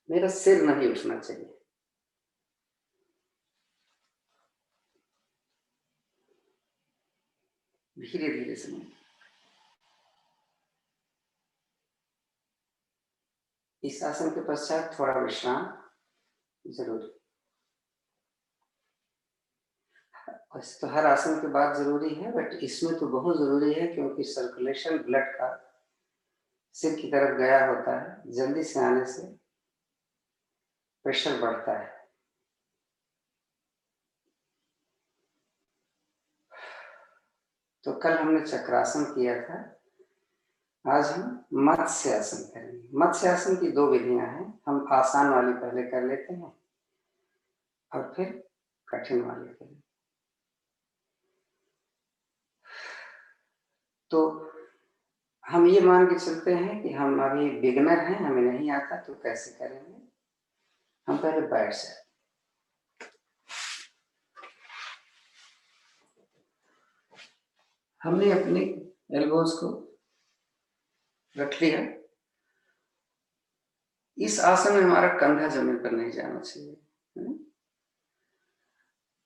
मेरा सिर नहीं उठना चाहिए। धीरे धीरे से। इस आसन के पश्चात थोड़ा विश्राम जरूरी। वैसे तो हर आसन के बाद जरूरी है, बट इसमें तो बहुत जरूरी है, क्योंकि सर्कुलेशन ब्लड का सिर की तरफ गया होता है। जल्दी से आने से प्रेशर बढ़ता है। तो कल हमने चक्रासन किया था, आज हम मत्स्य आसन करेंगे। मत्स्य आसन की 2 विधियां हैं। हम आसान वाली पहले कर लेते हैं और फिर कठिन वाली करेंगे। तो हम ये मान के चलते हैं कि हम अभी बिगनर हैं, हमें नहीं आता, तो कैसे करेंगे। हम पहले बैठ जाए, हमने अपने एल्बोज को रख लिया। इस आसन में हमारा कंधा जमीन पर नहीं जाना चाहिए।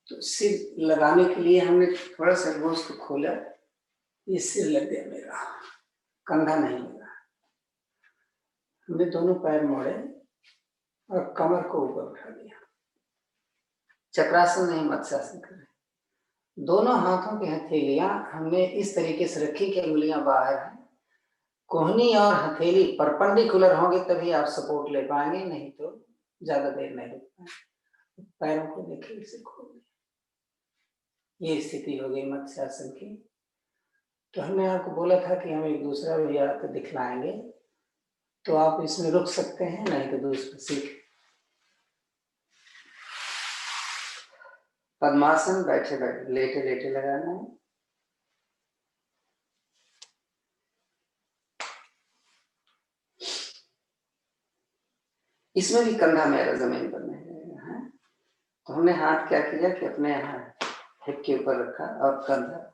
तो सिर लगाने के लिए हमने थोड़ा सा एल्बोज को खोला, ये सिर लग गया मेरा, कंधा नहीं लगा। हमने दोनों पैर मोड़े और कमर को ऊपर उठा दिया। चक्रासन नहीं, मत्स्यासन कर रहे। दोनों हाथों की हथेलियां हमने इस तरीके से रखी कि उंगलियां बाहर हैं। कोहनी और हथेली परपेंडिकुलर होंगे तभी आप सपोर्ट ले पाएंगे, नहीं तो ज्यादा देर नहीं रुक पाएंगे। पैरों को देखिए, इसे खोल दिया। ये स्थिति हो गई मत्स्यासन की। तो हमने आपको बोला था कि हम एक दूसरा भी आपको दिखलाएंगे, तो आप इसमें रुक सकते हैं, नहीं तो दूसरा सीख। पद्मासन बैठे बैठे, लेटे लेटे लगाना है। इसमें भी कंधा मेरा जमीन पर नहीं रहेगा है। तो हमने हाथ क्या किया कि अपने यहाँ हिप के ऊपर रखा और कंधा।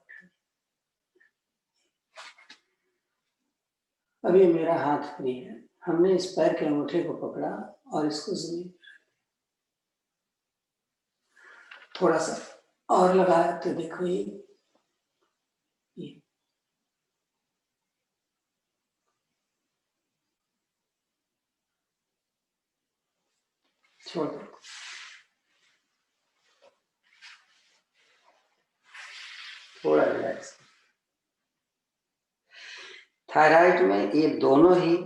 अब ये मेरा हाथ फ्री है। हमने इस पैर के अंगूठे को पकड़ा और इसको जमीन थोड़ा सा और लगाया, तो देखो ये छोड़ दो। थोड़ा रिलैक्स। थायराइड में ये दोनों ही,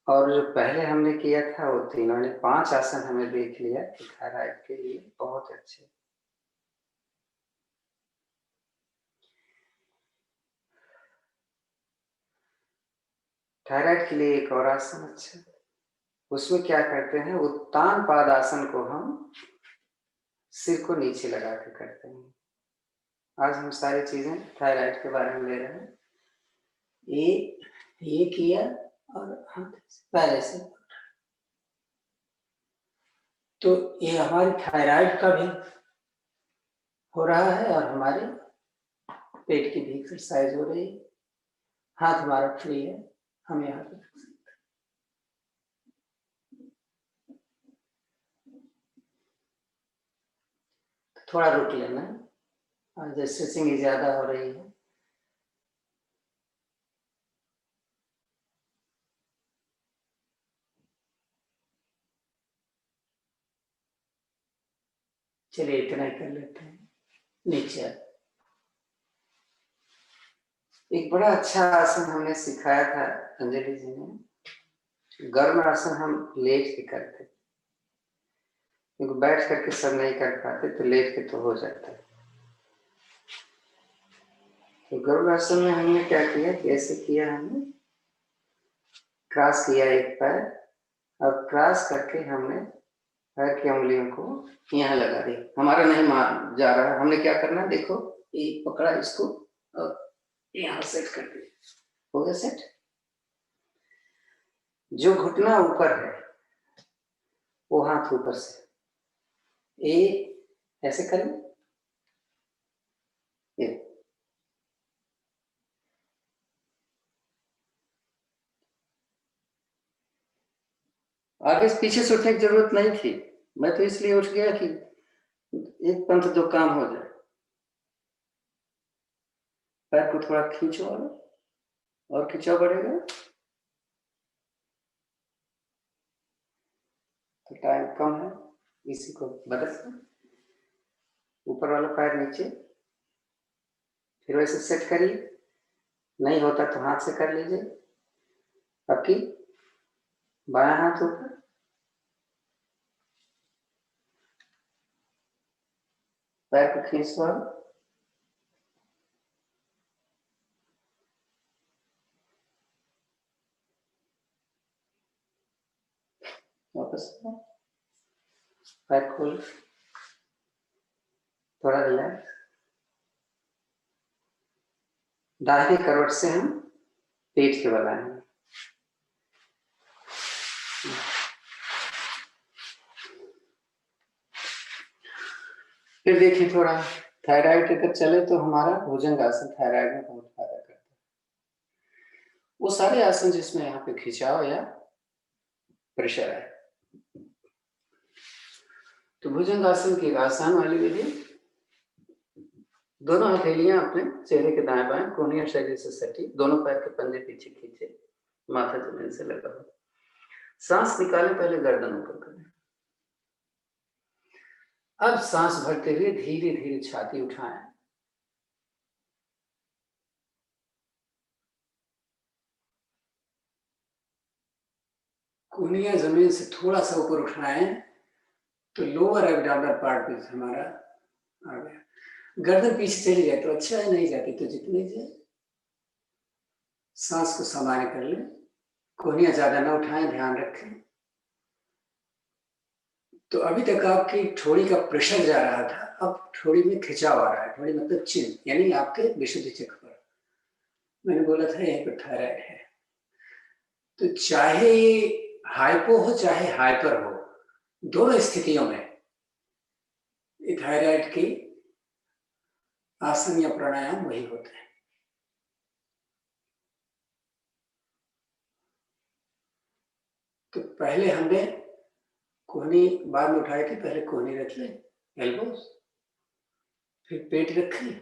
और जो पहले हमने किया था वो तीनों ने 5 आसन हमें देख लिया कि थायराइड के लिए बहुत अच्छे। थायराइड के लिए एक और आसन अच्छा, उसमें क्या करते हैं, उत्तान पाद आसन को हम सिर को नीचे लगा के करते हैं। आज हम सारी चीजें थायराइड के बारे में ले रहे हैं। ये किया और हाथ पहले से, तो ये हमारी थायराइड का भी हो रहा है और हमारे पेट की भी एक्सरसाइज हो रही है। हाथ हमारा फ्री है, हम यहाँ पे रख सकते हैं। थोड़ा रुक लेना, और जैसे स्ट्रेचिंग ज्यादा हो रही है। चलिए इतना ही कर लेते हैं। नीचे एक बड़ा अच्छा आसन हमने सिखाया था अंजलि जी ने। गर्म आसन हम लेट के करते, क्योंकि बैठ करके सब नहीं कर पाते, तो लेट के तो हो जाता है। तो गर्म आसन में हमने क्या किया, कैसे किया, हमने क्रॉस किया एक पैर और क्रॉस करके हमने पैर की उंगलियों को यहाँ लगा दी, हमारा नहीं मार जा रहा है, हमने क्या करना है, देखो ये पकड़ा इसको और यहाँ सेट कर दिया, हो गया सेट। जो घुटना ऊपर है वो हाथ ऊपर से, ये ऐसे करें, ये आगे पीछे से उठने की जरूरत नहीं थी, मैं तो इसलिए उठ गया कि एक पंथ दो काम हो जाए। पैर को थोड़ा खींचो और खिंचाव बढ़ेगा तो टाइम कम है, इसी को बदल, ऊपर वाला पैर नीचे, फिर वैसे सेट करिए, नहीं होता तो हाथ से कर लीजिए, बाकी बायां हाथ ऊपर, पैर को खींच वापस पैर खोल, थोड़ा रिलैक्स, दाहिने करवट से हम पेट के बल आएंगे, फिर देखिए थोड़ा थायराइड अगर चले तो हमारा भुजंग आसन थायराइड में बहुत फायदा करता है। वो सारे आसन जिसमें यहाँ पे खिंचाव या प्रेशर है, तो भुजंग आसन की आसान वाली विधि, दोनों हथेलियां अपने चेहरे के दाएं बाएं कोहनी शरीर से सटी, दोनों पैर के पंजे पीछे खींचे, माथा जमीन से लगा हो, सांस निकाले पहले गर्दन ऊपर करें, अब सांस भरते हुए धीरे धीरे छाती उठाएं, कोहनियां जमीन से थोड़ा सा ऊपर उठाएं तो लोअर एब्डोमिनल पार्ट भी हमारा आ गया, गर्दन पीछे चली जाए तो अच्छा है, नहीं जाती तो जितनी जाए सांस को सामान्य कर लें, कोहनियां ज्यादा ना उठाएं, ध्यान रखें। तो अभी तक आपकी ठोड़ी का प्रेशर जा रहा था, अब ठोड़ी में खिंचाव आ रहा है, ठोड़ी मतलब चिन्ह, यानी आपके विशुद्धि चक्र पर, मैंने बोला था यहीं पर थायराइड है, तो चाहे हाइपो हो चाहे हाइपर हो, दोनों स्थितियों में थायराइड की आसन या प्राणायाम वही होते हैं। तो पहले हमने कोहनी बाद में उठाई थी, पहले कोहनी रख ले, एल्बोस, फिर पेट रखें,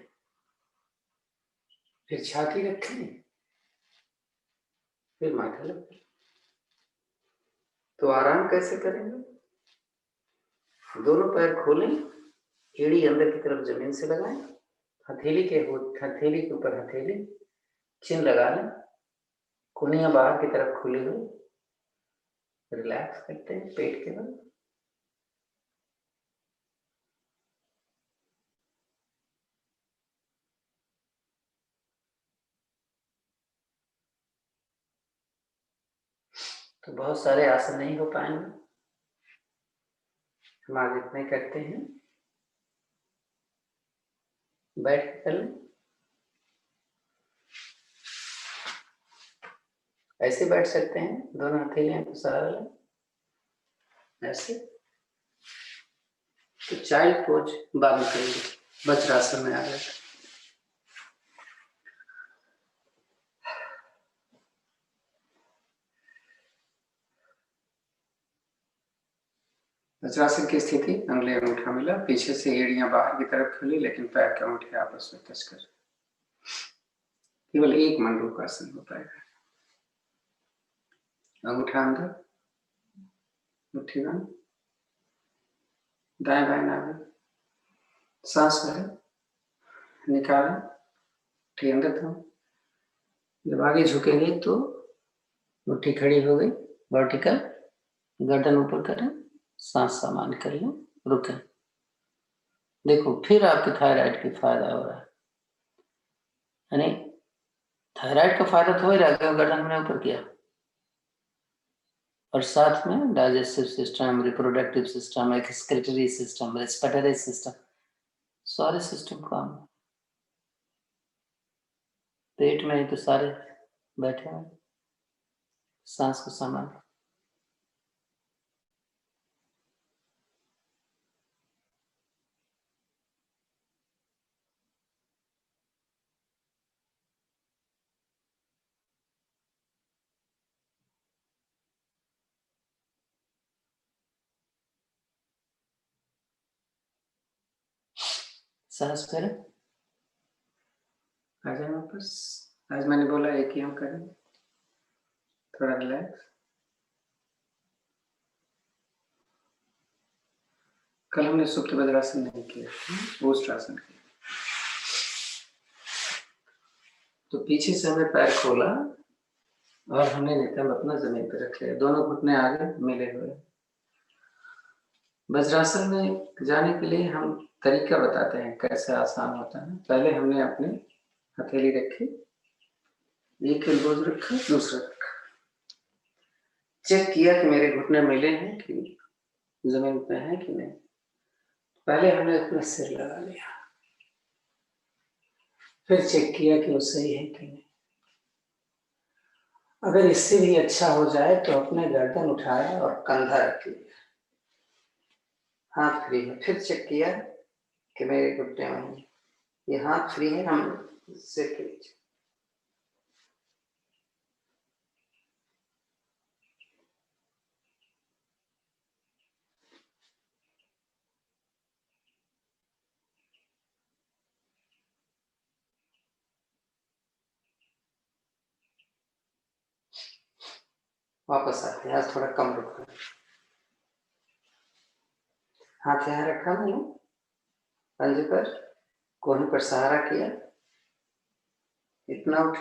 फिर छाती रखें, फिर माथा रखें। तो आराम कैसे करेंगे, दोनों पैर खोलें, एड़ी अंदर की तरफ जमीन से लगाएं, हथेली के ऊपर हथेली, चिन्ह लगा लें, कोहनियां बाहर की तरफ खुली हुई, रिलैक्स करते हैं पेट के बल, तो बहुत सारे आसन नहीं हो पाएंगे, हम आज इतने करते हैं, बैठ कर लें, ऐसे बैठ सकते हैं, दोनों हथेलियां को सहारा लें, ऐसे, तो चाइल्ड पोज बाद में करेंगे, वज्रासन में आ गए। वज्रासन की स्थिति, अंगुली अंगूठा मिला, पीछे से एड़ियां बाहर की तरफ खुली, लेकिन पैर के अंगूठे आपस में टच कर, केवल एक मंडूक आसन हो पाएगा, अंगूठा अंदर, मुट्ठी बंद, दाएं बाएं नाभि, सांस भरे, निकालें, मुट्ठी अंदर दो, जब आगे झुकेंगे तो मुट्ठी खड़ी हो गई, वर्टिकल, गर्दन ऊपर करें, सांस सामान्य कर लें, रुकें, देखो फिर आपके थायराइड की फायदा हो रहा है, यानी थायराइड का फायदा तो हो ही रहा है, गर्दन हमने ऊपर किया, और साथ में digestive system, reproductive system, excretory system, respiratory system, सारे सिस्टम काम में। पेट में ही तो सारे बैठे हैं, सांस को संभाल। सांस फिर आ जाए वापस। आज मैंने बोला एक ही हम करें, थोड़ा रिलैक्स। कल हमने सुप्त वज्रासन नहीं किया, भुजंगासन किया। तो पीछे से हमने पैर खोला और हमने नितंब अपना जमीन पर रख लिया, दोनों घुटने आगे मिले हुए। वज्रासन में जाने के लिए हम तरीका बताते हैं कैसे आसान होता है। पहले हमने अपनी हथेली रखी, एक एल्बोज रखा, दूसरा रखा, चेक किया कि मेरे घुटने मिले हैं कि जमीन पे हैं कि नहीं। पहले हमने अपना सिर लगा लिया, फिर चेक किया कि वो सही है कि नहीं। अगर इससे भी अच्छा हो जाए तो अपने गर्दन उठाया और कंधा रख लिया, हाथ फ्री है। फिर चेक किया कि मेरे घुटने में ये हाथ फ्री है, हम सिर के नीचे। वापस आते हैं, आज थोड़ा कम रुका। हाथ यहाँ रखा मैंने पंजे पर, कोहनी पर सहारा किया, इतना उठ,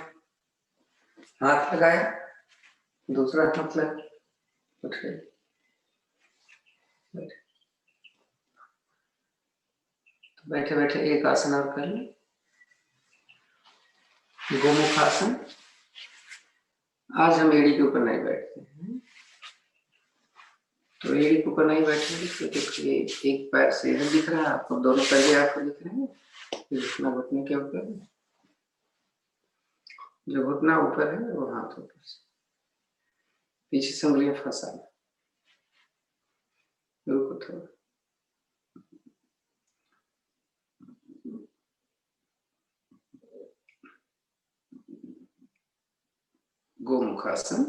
हाथ लगाया, दूसरा हाथ लगा, उठ गए। तो बैठे बैठे एक आसन और कर लें, गोमुखासन। आज हम एड़ी के ऊपर नहीं बैठते हैं, तो एड़ी के ऊपर नहीं बैठेंगे तो देखिए एक पैर से इधर दिख रहा है आपको, दोनों पैर भी आपको दिख रहे हैं। इतना घुटने के ऊपर, जो घुटना ऊपर है वो हाथ ऊपर से, पीछे से उंगलियां फंसा। रुको थोड़ा, गोमुखासन।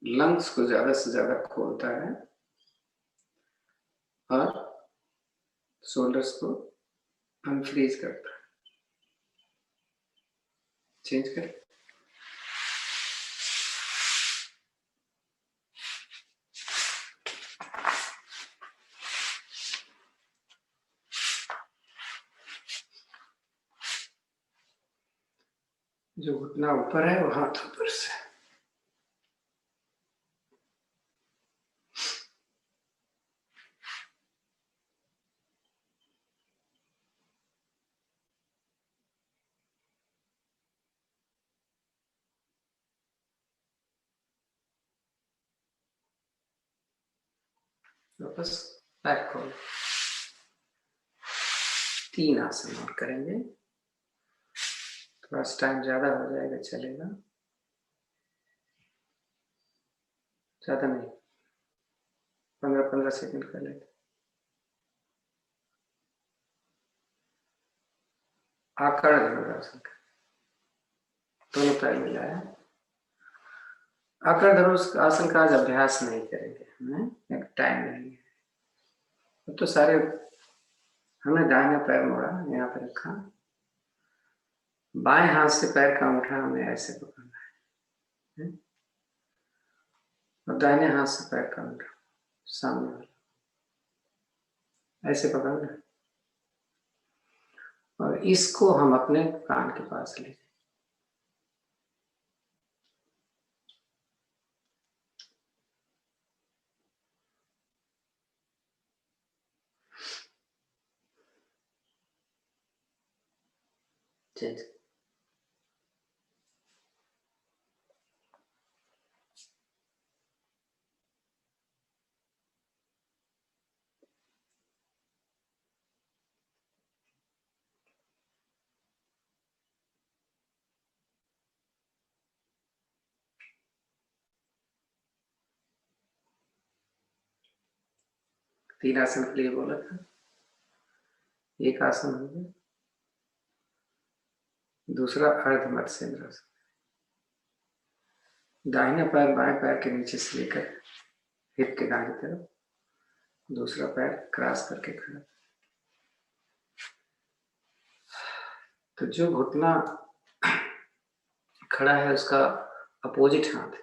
लंग्स को ज्यादा से ज्यादा खोलता है और शोल्डर्स को अनफ्रीज करता है। चेंज कर, जो घुटना ऊपर है वो हाथ ऊपर से। वापस पैर खोल। 3 आसन और करेंगे, थोड़ा टाइम ज्यादा हो जाएगा, चलेगा, ज्यादा नहीं, 15-15 सेकंड कर लेते। आकड़ धनुरासन, दोनों पैर मिलाया। आकड़ धनुरासन का आज अभ्यास नहीं करेंगे, टाइम नहीं है। तो सारे हमने दाहिना पैर मोड़ा, यहाँ पे रखा, बाएं हाथ से पैर का अंगूठा हमें ऐसे पकड़ना है, और दाहिने हाथ से पैर का अंगूठा सामने वाला ऐसे पकड़ना है, और इसको हम अपने कान के पास ले चेंज। 3 आसन के लिए बोला था, एक आसन हो गया, दूसरा अर्ध मत्स्येंद्रासन, दाहिना पैर बाएं पैर के नीचे से लेकर हिप के दाहिनी तरफ, दूसरा पैर क्रॉस करके खड़ा। तो जो घुटना खड़ा है उसका अपोजिट हाथ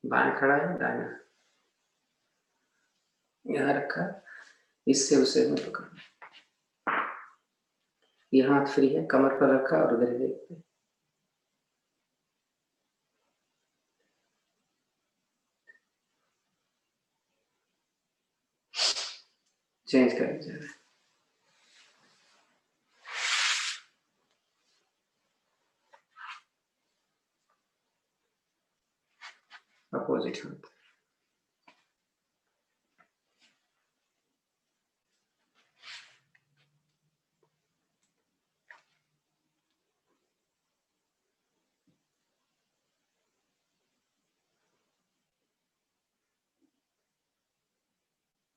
बाएं खड़ा है, दाहिना यहाँ रखा, इससे उसे में पकड़ना, ये हाथ फ्री है, कमर पर रखा और उधर देखते हैं। चेंज कर लीजिए, अपोजिट हाथ।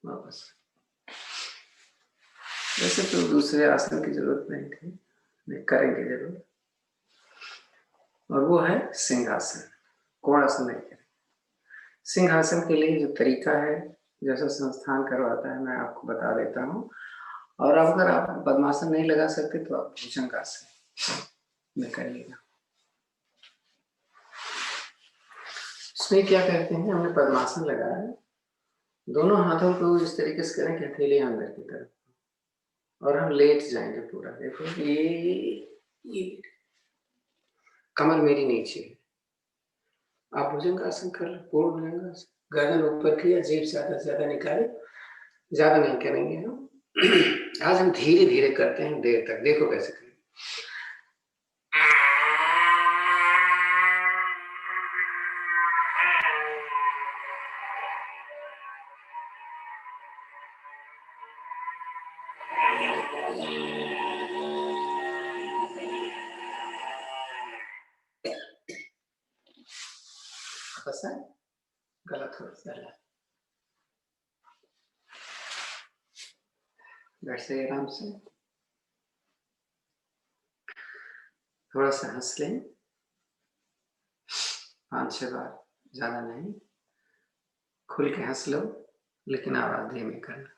वापस। वैसे तो दूसरे आसन की जरूरत नहीं थी, मैं करेंगे जरूर, और वो है सिंहासन। कोणासन नहीं करें। सिंहासन के लिए जो तरीका है, जैसा संस्थान करवाता है, मैं आपको बता देता हूँ। और अगर आप पद्मासन नहीं लगा सकते तो आप भुजंगासन में करिएगा। इसमें क्या कहते हैं, हमने पद्मासन लगाया है, दोनों हाथों को इस तरीके से करें कि हथेली अंदर की तरफ, और हम लेट जाएंगे पूरा। देखो ये कमर मेरी नीचे है। आप भुजंगासन कर लो, पूर्ण भुजंगासन, गर्दन ऊपर किया, जीभ ज्यादा से ज्यादा निकाले, ज्यादा नहीं करेंगे हम। आज हम धीरे धीरे करते हैं देर तक। देखो कैसे करें। पता है गलत हो गया, वैसे आराम से थोड़ा सा हंस लें, 5-6 बार, ज्यादा नहीं। खुल के हंस लो, लेकिन आवाज धीमी करना।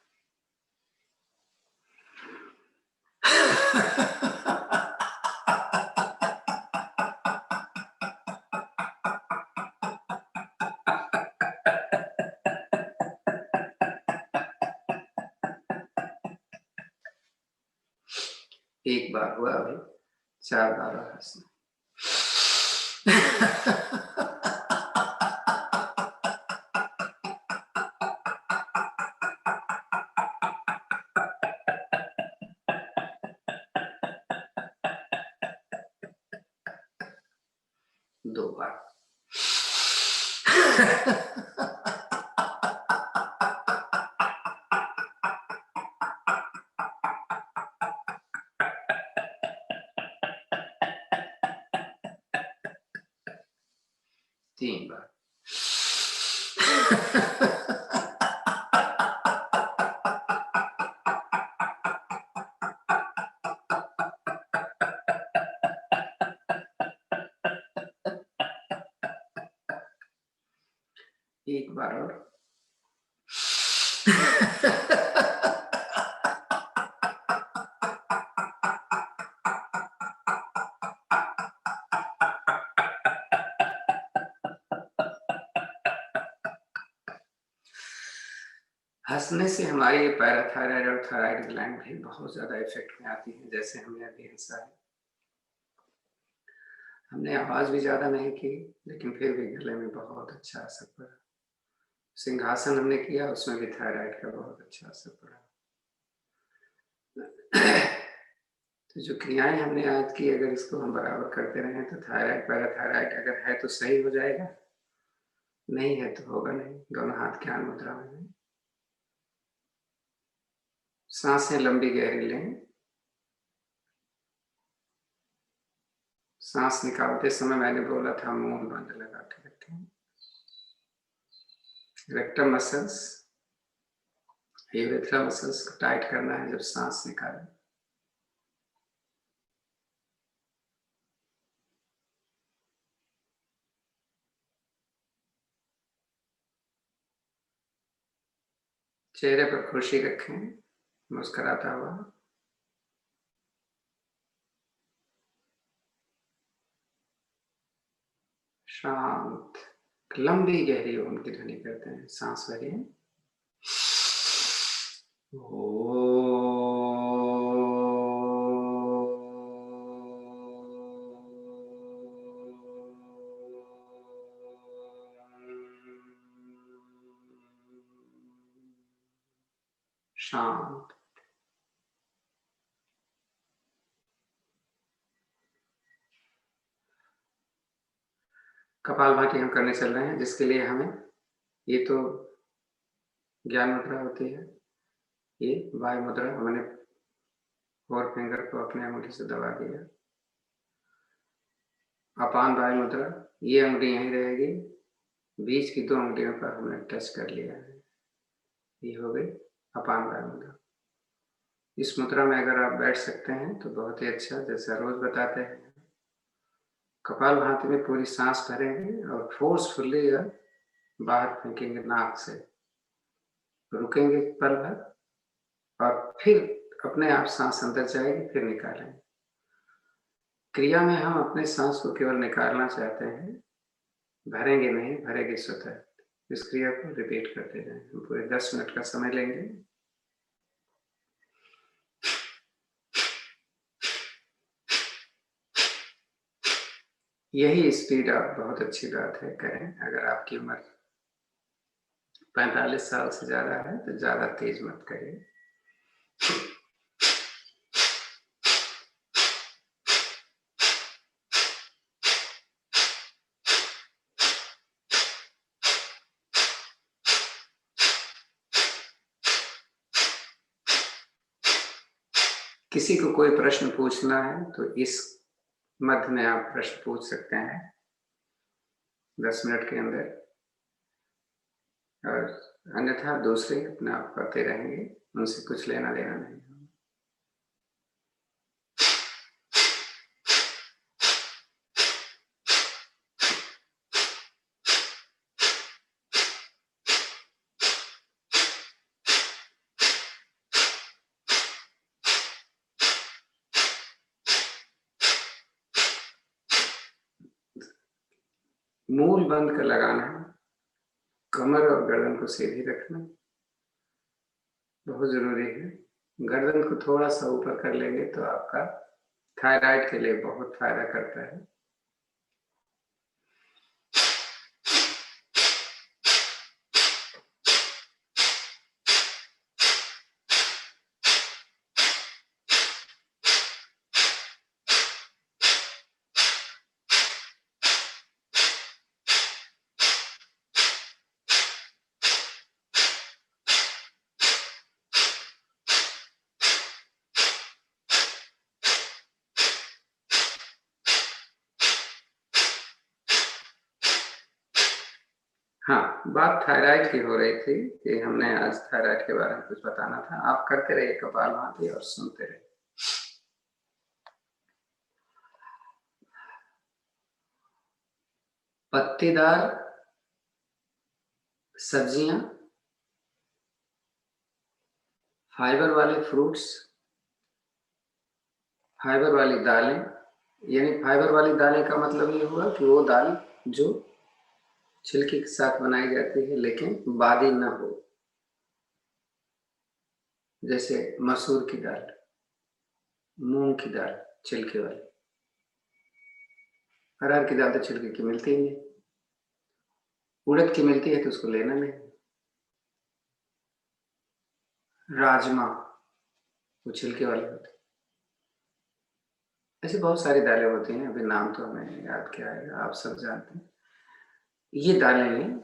एक बार हुआ, अभी 4 बार और हंसना। दो बार। तीन बार। एक बार और। हंसने से हमारी पैराथायराइड और थायराइड ग्लैंड भी बहुत ज्यादा इफेक्ट में आती है, जैसे हमने अभी हंसा है। हमने आवाज भी ज्यादा नहीं की, लेकिन फिर भी गले में बहुत अच्छा असर पड़ा। सिंहासन हमने किया, उसमें भी थायराइड का बहुत अच्छा असर पड़ा। तो जो क्रियाएं हमने आज की, अगर इसको हम बराबर करते रहें तो थायराइड पैराथायराइड अगर है तो सही हो जाएगा, नहीं है तो होगा नहीं। दोनों हाथ ज्ञान मुद्रा में। सांसें लंबी गहरी लें। सांस निकालते समय मैंने बोला था मुंह बंद लगा के रखें। रेक्टम मसल्स यूरेथ्रा मसल्स को टाइट करना है जब सांस निकालें। चेहरे पर खुशी रखें, मुस्कुराता हुआ। शांत, लंबी गहरी ओम की ध्वनि करते हैं। सांस भरिए। शांत। कपालभाति हम करने चल रहे हैं, जिसके लिए हमें, ये तो ज्ञान मुद्रा होती है, ये वायु मुद्रा हमने 4 फिंगर को अपने अंगूठी से दबा दिया। अपान वायु मुद्रा, ये अंगुली यहीं रहेगी, बीच की 2 अंगुलियों पर हमने टच कर लिया है, ये हो गई अपान वायु मुद्रा। इस मुद्रा में अगर आप बैठ सकते हैं तो बहुत ही अच्छा, जैसा रोज बताते हैं। कपालभाति में पूरी सांस भरेंगे और फोर्सफुली बाहर फेंकेंगे नाक से, रुकेंगे पल भर और फिर अपने आप सांस अंदर जाएगी, फिर निकालेंगे। क्रिया में हम अपने सांस को केवल निकालना चाहते हैं, भरेंगे नहीं, भरेगी स्वतः। इस क्रिया को रिपीट करते जाएं। हम पूरे 10 मिनट का समय लेंगे। यही स्पीड आप, बहुत अच्छी बात है, करें। अगर आपकी उम्र 45 साल से ज्यादा है तो ज्यादा तेज मत करिए। किसी को कोई प्रश्न पूछना है तो इस मध्य में आप प्रश्न पूछ सकते हैं 10 मिनट के अंदर, और अन्यथा दूसरे अपने आप करते रहेंगे, उनसे कुछ लेना देना नहीं। मूल बंद कर लगाना है, कमर और गर्दन को सीधी रखना बहुत जरूरी है। गर्दन को थोड़ा सा ऊपर कर लेंगे तो आपका थायराइड के लिए बहुत फायदा करता है। हाँ, बात थायराइड की हो रही थी कि हमने आज थायराइड के बारे में कुछ बताना था। आप करते रहिए कपालभाति और सुनते रहिए। पत्तेदार सब्जियां, फाइबर वाले फ्रूट्स, फाइबर वाली दालें, यानी फाइबर वाली दालें का मतलब ये हुआ कि वो दाल जो छिलके के साथ बनाई जाती है लेकिन बादी न हो, जैसे मसूर की दाल, मूंग की दाल छिलके वाली। अरहर की दाल तो छिलके की मिलती ही नहीं, उड़द की मिलती है तो उसको लेना नहीं। राजमा वो छिलके वाले होते हैं। ऐसी बहुत सारी दालें होती हैं, अभी नाम तो हमें याद क्या आएगा, आप सब जानते हैं। ये दालें लें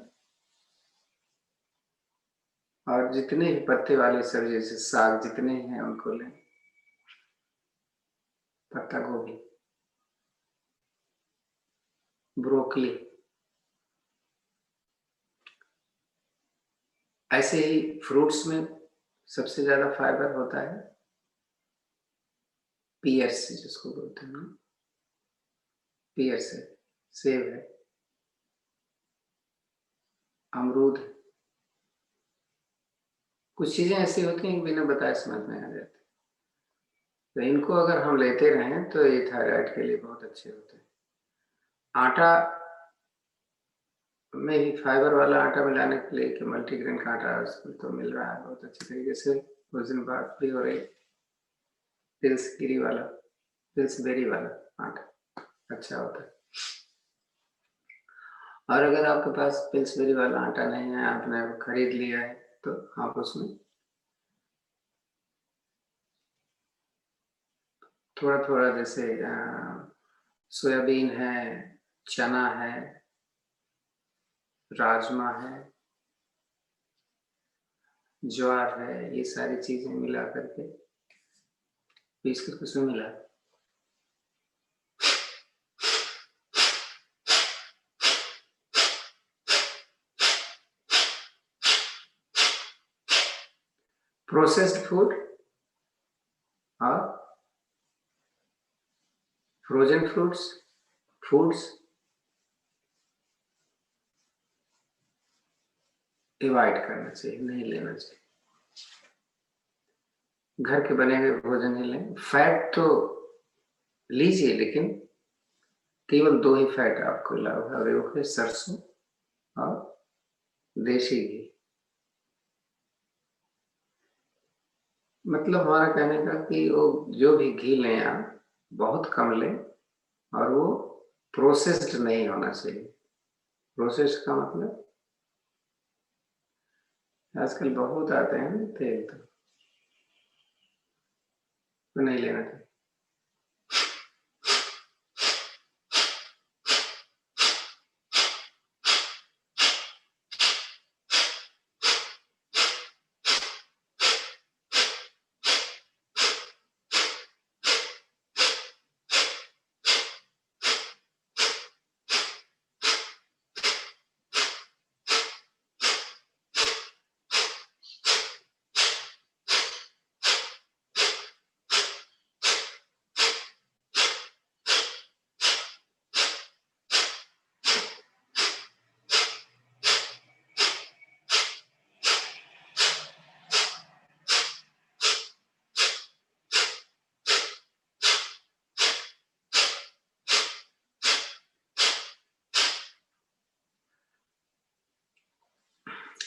और जितने भी पत्ते वाली सब्जी जैसे साग जितने हैं उनको लें। पत्ता गोभी, ब्रोकली, ऐसे ही फ्रूट्स में सबसे ज्यादा फाइबर होता है पियर से, जिसको बोलते हैं ना, पियर से, सेब है, अमरूद है। कुछ चीजें ऐसी होती हैं बिना बताए समझ में आ जाती, तो इनको अगर हम लेते रहें तो ये थायराइड के लिए बहुत अच्छे होते हैं। आटा में भी फाइबर वाला आटा मिलाने के लिए, कि मल्टीग्रेन का आटा उसमें तो मिल रहा है बहुत अच्छे तरीके से, कुछ दिन बाद भी हो रही पिल्सबेरी वाला आटा अच्छा होता है। और अगर आपके पास पिल्सबेरी वाला आटा नहीं है, आपने खरीद लिया है, तो आप उसमें थोड़ा थोड़ा, जैसे सोयाबीन है, चना है, राजमा है, ज्वार है, ये सारी चीजें मिला करके पीस के उसमें मिला, प्रोसेस्ड फूड और फ्रोजन फूड्स अवॉइड करना चाहिए, नहीं लेना चाहिए। घर के बने हुए भोजन ही लें। फैट तो लीजिए, लेकिन केवल 2 ही फैट आपको लाभ है, और वो है सरसों और देशी घी। मतलब हमारा कहने का कि वो जो भी घी लें आप, बहुत कम लें, और वो प्रोसेस्ड नहीं होना चाहिए। प्रोसेस्ड का मतलब आजकल बहुत आते हैं तेल, तो नहीं लेना चाहिए।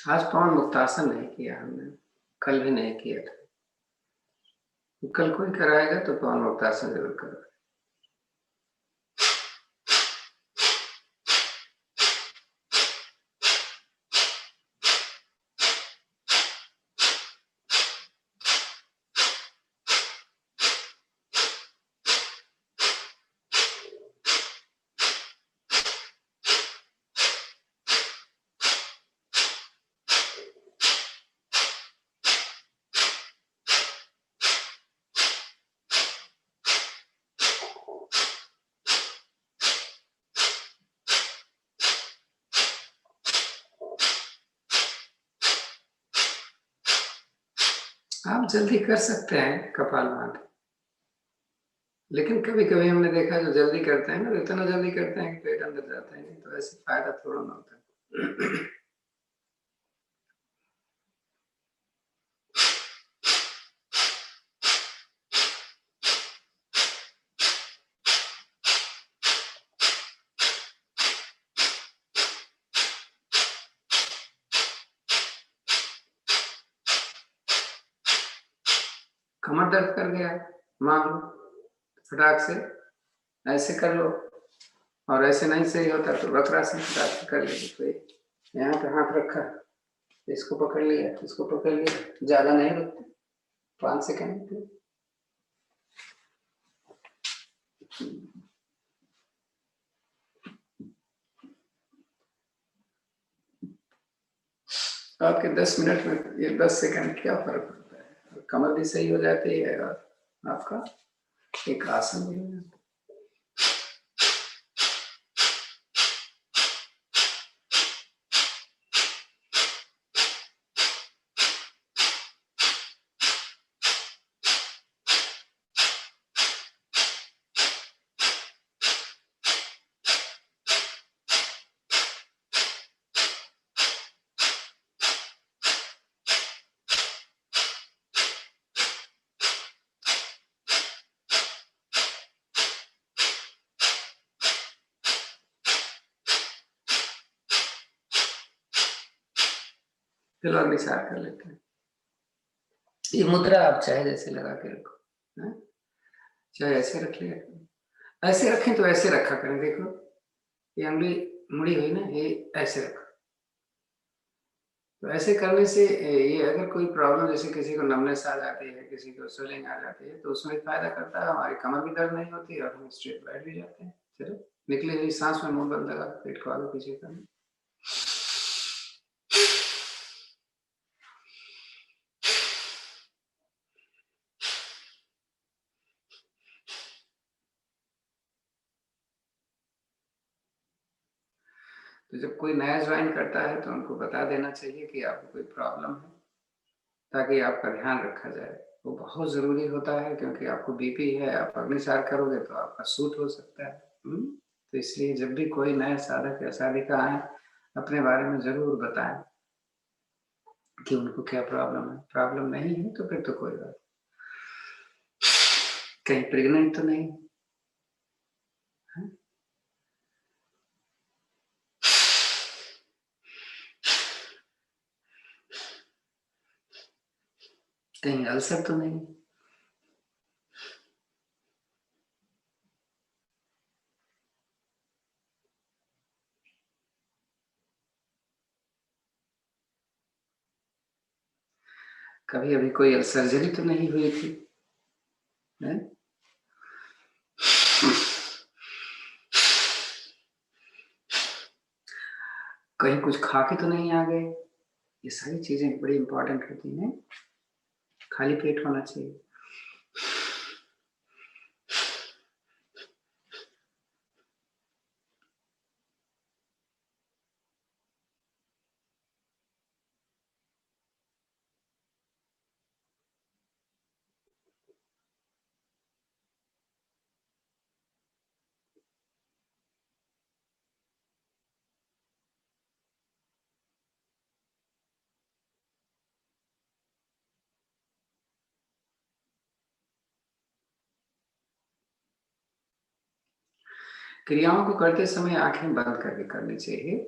आज पवन मुक्तासन नहीं किया हमने, कल भी नहीं किया था। कल कोई कराएगा तो पवन मुक्तासन जरूर करो। आप जल्दी कर सकते हैं कपालभाति, लेकिन कभी कभी हमने देखा जो जल्दी करते हैं ना, तो इतना जल्दी करते हैं कि पेट अंदर जाता है, नहीं तो ऐसे फायदा थोड़ा ना होता है। कमर दर्द कर गया, मान लो, फटाक से ऐसे कर लो, और ऐसे नहीं सही होता तो वक्रासन फटाक से कर लीजिए। तो यहाँ पे हाथ रखा, इसको पकड़ लिया, इसको पकड़ लिया, ज्यादा नहीं रुकते, 5 सेकंड। आपके 10 मिनट में ये 10 सेकंड क्या फर्क पड़ता है, कमर भी सही हो जाती है और आपका एक आसन भी हो जाता है। फिर अग्निसार कर लेते हैं। ये मुद्रा आप चाहे जैसे लगा के रखो, है? चाहे ऐसे रख लिया, ऐसे रखें तो ऐसे रखा करें। देखो ये उंगली मुड़ी हुई ना, ये ऐसे रखो। तो ऐसे करने से ये अगर कोई प्रॉब्लम, जैसे किसी को नमनेस आ जाती है, किसी को स्वेलिंग आ जाती है, तो उसमें फायदा करता है। हमारी कमर भी दर्द नहीं होती और हम स्ट्रेट बैठ भी जाते हैं। चलो, निकली हुई सांस में मुंह बंद लगा, पेट को आगे पीछे करना। तो जब कोई नया ज्वाइन करता है तो उनको बता देना चाहिए कि आपको कोई प्रॉब्लम है, ताकि आपका ध्यान रखा जाए। वो बहुत ज़रूरी होता है, क्योंकि आपको बीपी है, आप अग्निसार करोगे तो आपका सूट हो सकता है। तो इसलिए जब भी कोई नया साधक या साधिका आए, अपने बारे में ज़रूर बताएं कि उनको क्या प्रॉब्लम है। प्रॉब्लम नहीं है तो फिर तो कोई बात, कहीं प्रेग्नेंट तो नहीं है? कहीं अल्सर तो नहीं। कभी अभी कोई सर्जरी तो नहीं हुई थी, है? कहीं कुछ खा के तो नहीं आ गए। ये सारी चीजें बड़ी इंपॉर्टेंट होती हैं। खाली पेट होना चाहिए। क्रियाओं को करते समय आंखें बंद करके करनी चाहिए।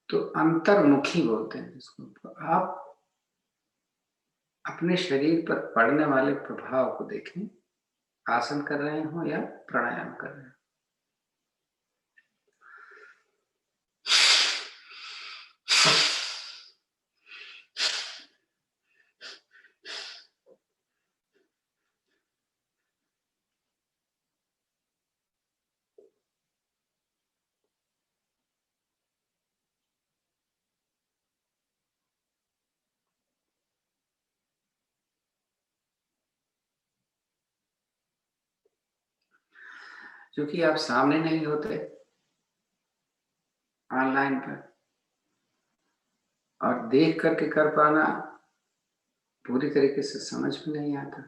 तो अंतर्मुखी बोलते हैं इसको। तो आप अपने शरीर पर पड़ने वाले प्रभाव को देखें, आसन कर रहे हो या प्राणायाम कर रहे हो। क्योंकि आप सामने नहीं होते ऑनलाइन पर, और देख करके कर पाना पूरी तरीके से समझ में नहीं आता।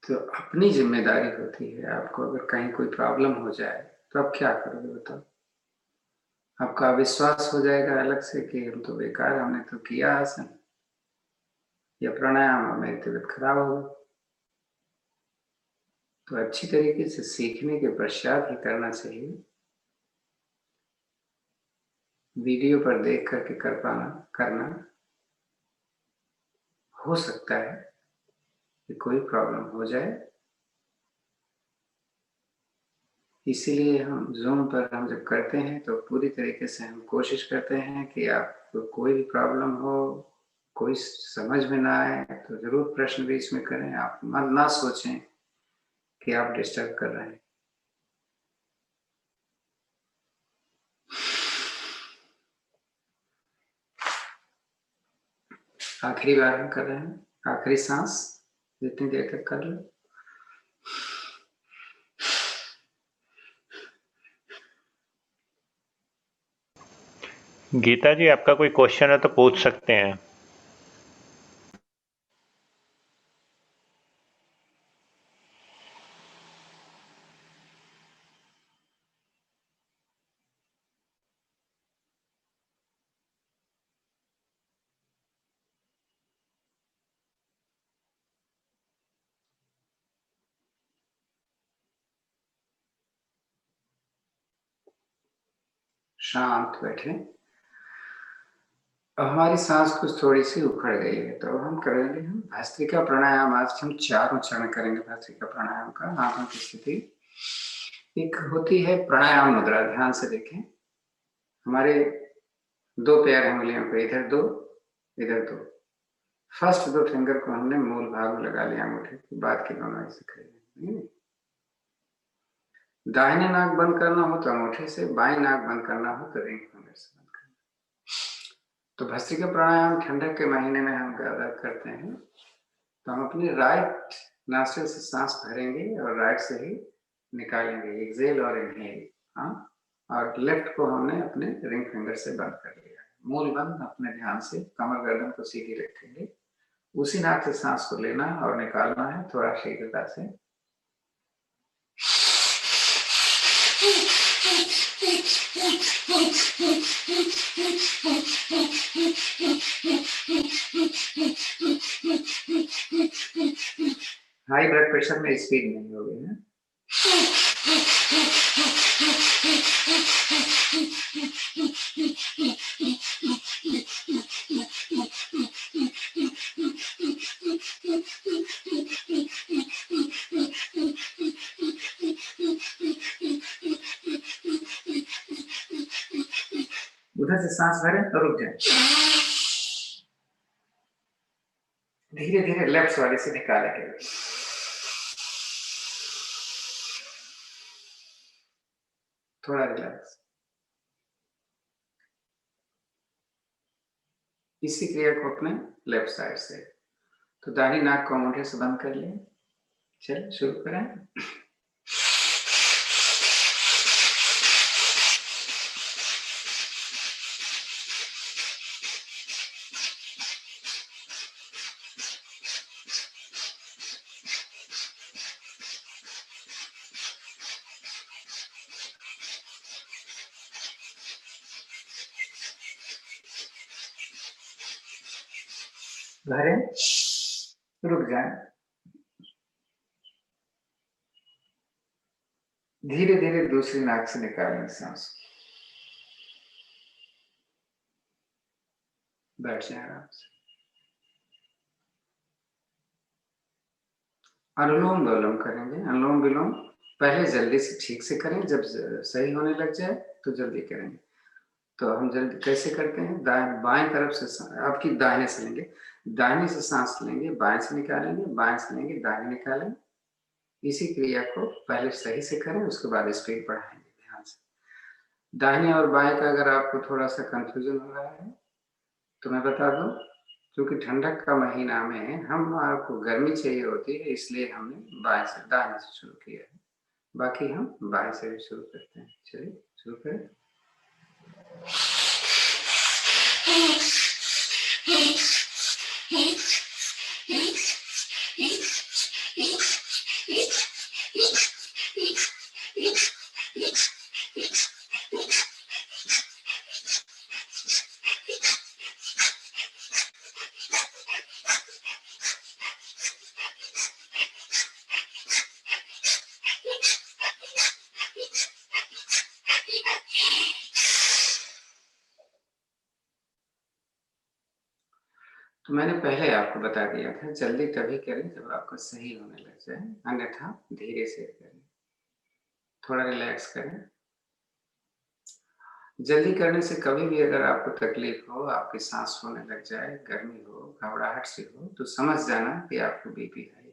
तो अपनी जिम्मेदारी होती है। आपको अगर कहीं कोई प्रॉब्लम हो जाए तो आप क्या करोगे बताओ? आपका विश्वास हो जाएगा अलग से कि हम तो बेकार, हमने तो किया आसन या प्राणायाम, मेरी तबीयत खराब हो गई। तो अच्छी तरीके से सीखने के पश्चात ही करना चाहिए। वीडियो पर देख करके कर पाना करना, हो सकता है कि कोई प्रॉब्लम हो जाए। इसीलिए हम ज़ूम पर हम जब करते हैं तो पूरी तरीके से हम कोशिश करते हैं कि आपको कोई भी प्रॉब्लम हो, कोई समझ में ना आए तो ज़रूर प्रश्न बीच में करें। आप मन ना सोचें कि आप डिस्टर्ब कर रहे हैं। आखिरी बार हम कर रहे हैं, आखिरी सांस जितनी देर तक कर लो। गीता जी, आपका कोई क्वेश्चन है तो पूछ सकते हैं। शांत बैठे। अब हमारी सांस कुछ थोड़ी सी उखड़ गई है, तो हम करेंगे हम भस्त्रिका प्राणायाम। आज हम 4 उच्चारण करेंगे भस्त्रिका प्राणायाम का। आंखों की स्थिति, एक होती है प्राणायाम मुद्रा, ध्यान से देखें। हमारे 2 पैर अंगुलियों को इधर 2 इधर 2, फर्स्ट 2 फिंगर को हमने मूल भाग में लगा लिया अंगूठे के, बाद के दोनों ऐसे खड़े। दाहिने नाक बंद करना हो तो अंगूठे से, बाएं नाक बंद करना हो तो रिंग फिंगर से बंद करना। तो भस्त्रिका प्राणायाम ठंडक के महीने में हम ज्यादा करते हैं। तो हम अपनी राइट नास्ट्रिल से सांस भरेंगे और राइट से ही निकालेंगे, एक्सेल और इनहेल। हाँ, और लेफ्ट को हमने अपने रिंग फिंगर से बंद कर लिया। मूल बंद, अपने ध्यान से कमर गर्दन को सीधी रखेंगे। उसी नाक से सांस को लेना और निकालना है, थोड़ा शीघ्रता से। हाई ब्लड प्रेशर में स्पीड नहीं होगी है। उधर से सांस भरें तो रुक जाए, धीरे धीरे लेफ्ट वाले से निकालेंगे। थोड़ा रिलैक्स। इसी क्रिया को अपने लेफ्ट साइड से, तो दाहिनी नाक को अंगूठे से बंद कर लें। चलिए शुरू करें। भरें, रुक जाएं, धीरे धीरे दूसरी नाक से निकालें सांस। बैठ जाए आराम से। अनुलोम विलोम करेंगे। अनुलोम विलोम पहले जल्दी से ठीक से करें, जब सही होने लग जाए तो जल्दी करेंगे। तो हम जल्दी कैसे करते हैं? बाएं तरफ से आपकी दाहिने से लेंगे, दाहिने से सांस लेंगे, बाएं से निकालेंगे, बाएं से लेंगे, दाहिने निकालें। इसी क्रिया को पहले सही से करें, उसके बाद स्पीड बढ़ाएंगे ध्यान से। दाहिने और बाएं का अगर आपको थोड़ा सा कंफ्यूजन हो रहा है तो मैं बता दूं, क्योंकि ठंडक का महीना में हम आपको गर्मी चाहिए होती है, इसलिए हमने बाएं से दाहिने से शुरू किया है। बाकी हम बाएं से भी शुरू करते हैं। चलिए शुरू करें। तो मैंने पहले आपको बता दिया था, जल्दी तभी करें जब आपको सही होने लग जाए, अन्यथा धीरे से करें, थोड़ा रिलैक्स करें। जल्दी करने से कभी भी अगर आपको तकलीफ हो, आपकी सांस होने लग जाए, गर्मी हो, घबराहट सी हो, तो समझ जाना कि आपको बीपी हाई है।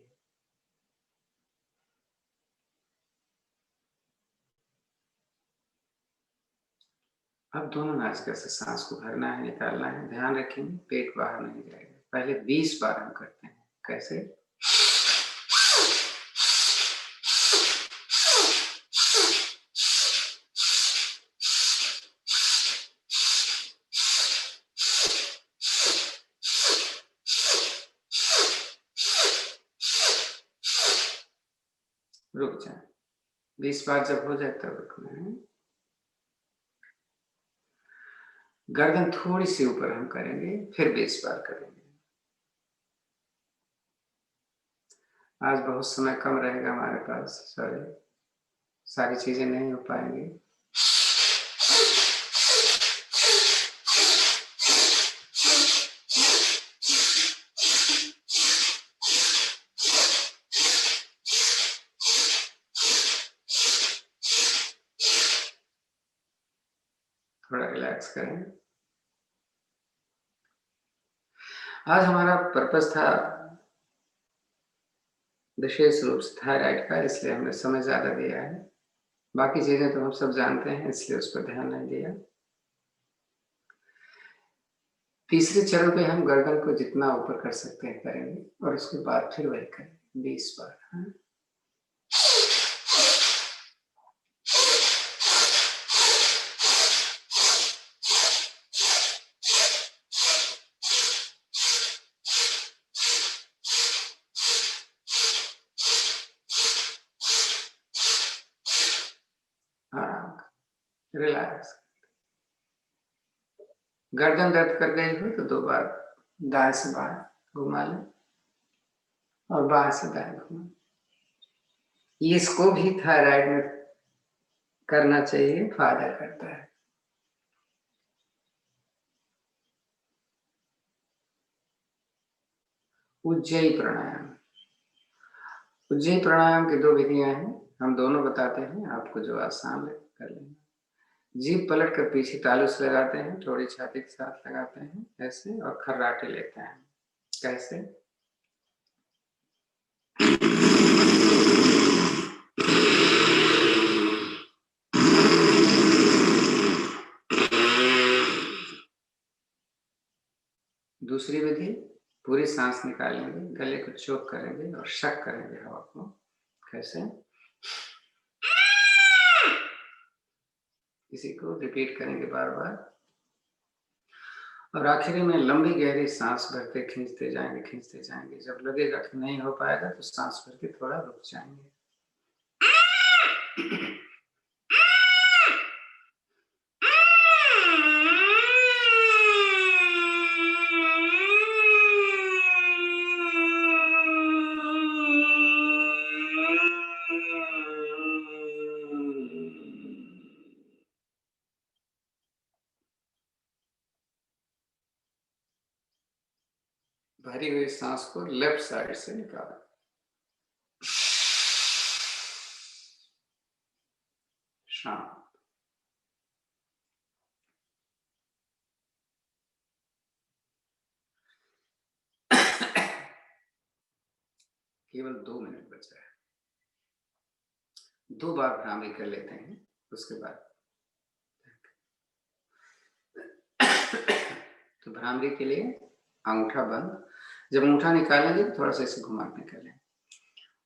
अब दोनों नासिका से सांस को भरना है, निकालना है। ध्यान रखेंगे पेट बाहर नहीं जाएगा। पहले 20 बार हम करते हैं। कैसे? रुक जाए। 20 बार जब हो जाए तब रुकना है। गर्दन थोड़ी सी ऊपर हम करेंगे, फिर 20 बार करेंगे। आज बहुत समय कम रहेगा हमारे पास, सारी चीजें नहीं हो पाएंगी। थोड़ा रिलैक्स करें। आज हमारा पर्पस था विशेष रूप से थायराइड का, इसलिए हमने समय ज्यादा दिया है। बाकी चीजें तो हम सब जानते हैं, इसलिए उस पर ध्यान नहीं दिया। तीसरे चरण पे हम गर्दन को जितना ऊपर कर सकते हैं करेंगे, और उसके बाद फिर वही करेंगे 20 बार। हाँ? आराम, रिलैक्स। गर्दन दर्द कर गई हो तो 2 बार दाएं से बाएं घुमा लें और बाएं से दाएं घुमा। इसको भी थायराइड में करना चाहिए, फायदा करता है। उज्जयी प्राणायाम। उज्जयी प्राणायाम की 2 विधियां हैं, हम दोनों बताते हैं, आपको जो आसान है कर लेना। जीभ पलट कर पीछे तालू से लगाते हैं, थोड़ी छाती के साथ लगाते हैं ऐसे, और खर्राटे लेते हैं। कैसे? दूसरी विधि, पूरी सांस निकालेंगे, गले को चोक करेंगे और शक करेंगे हवा को। कैसे? इसी को रिपीट करेंगे बार बार, और आखिरी में लंबी गहरी सांस भरते खींचते जाएंगे। जब लगेगा कि नहीं हो पाएगा तो सांस भर के थोड़ा रुक जाएंगे। भरी हुई सांस को लेफ्ट साइड से निकालें। शांत। केवल 2 मिनट बचा है। 2 बार भ्रामरी कर लेते हैं, उसके बाद तो भ्रामरी के लिए अंगूठा बंद। जब अंगूठा निकालेंगे तो थोड़ा सा इसे घुमा के निकालें।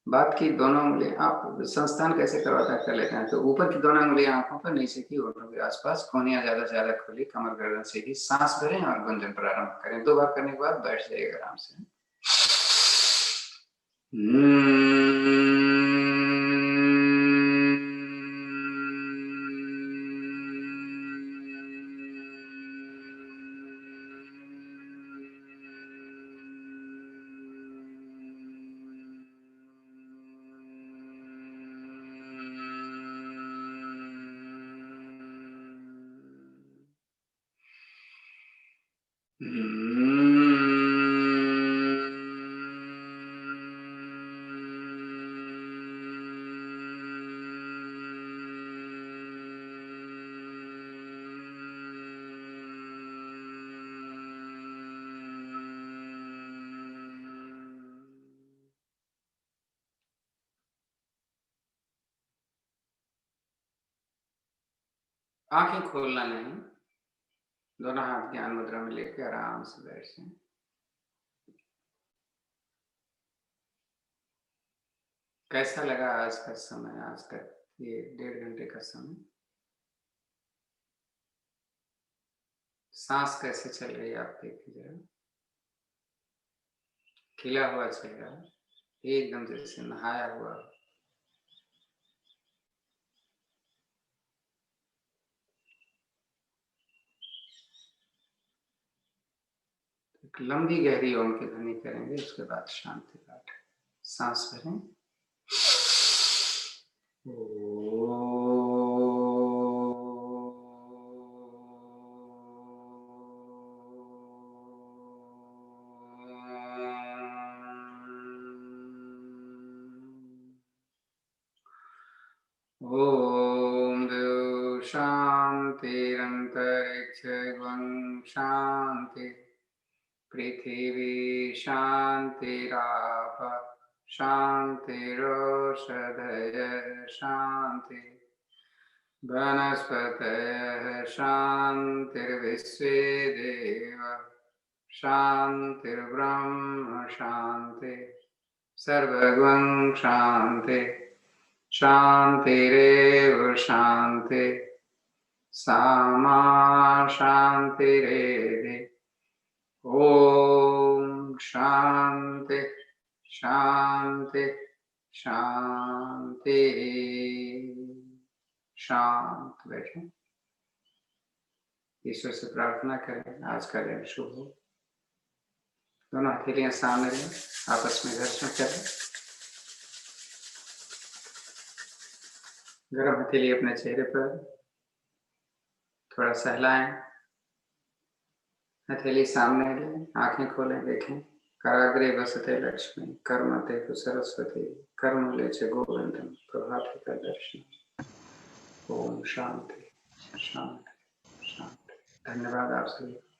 बात की दोनों उंगलियां, आप संस्थान कैसे करवाता है कर लेते हैं, तो ऊपर की दोनों उंगलियां आंखों पर, नीचे की होठों के आसपास, कोहनियां ज्यादा से ज्यादा खुली, कमर गर्दन सीधी। सांस भरें और गुंजन प्रारंभ करें। 2 बार करने के बाद बैठ जाइएगा आराम से। आंखें खोलना नहीं, दोनों हाथ ज्ञान मुद्रा में लेकर आराम से बैठ जाएं। कैसा लगा आज का समय, आज तक ये 1.5 घंटे का समय? सांस कैसे चल रही है आप देखिए जरा। खिला हुआ चेहरा, एकदम जैसे नहाया हुआ। एक लंबी गहरी ओम की ध्वनि करेंगे, उसके बाद शांति पाठ। सांस भरें। ओम देव शांति शान्तिरन्तरिक्षगं शान्ति पृथिवी शान्तिराप शान्तिरोषधय शान्ति वनस्पतयः शान्तिर्विश्वे देव शान्तिर्ब्रह्म शान्ति सर्वगं शान्ति शान्तिरेव शान्ति सामा शान्तिरेधि ओम शांति शांति शांति शांत बैठे। ईश्वर से प्रार्थना करें आज का दिन शुभ हो। दोनों हथेलियां सामने लें, आपस में घर्षण करें। गरम हथेली अपने चेहरे पर थोड़ा सहलाएं, हथेली सामने लें, आंखें खोलें, देखें। कराग्रे वसते लक्ष्मी कर्मते तु सरस्वती कर्मूले च गोविंदम प्रभाते दर्शन। ओम शांति शांति शांति। धन्यवाद आप सभी।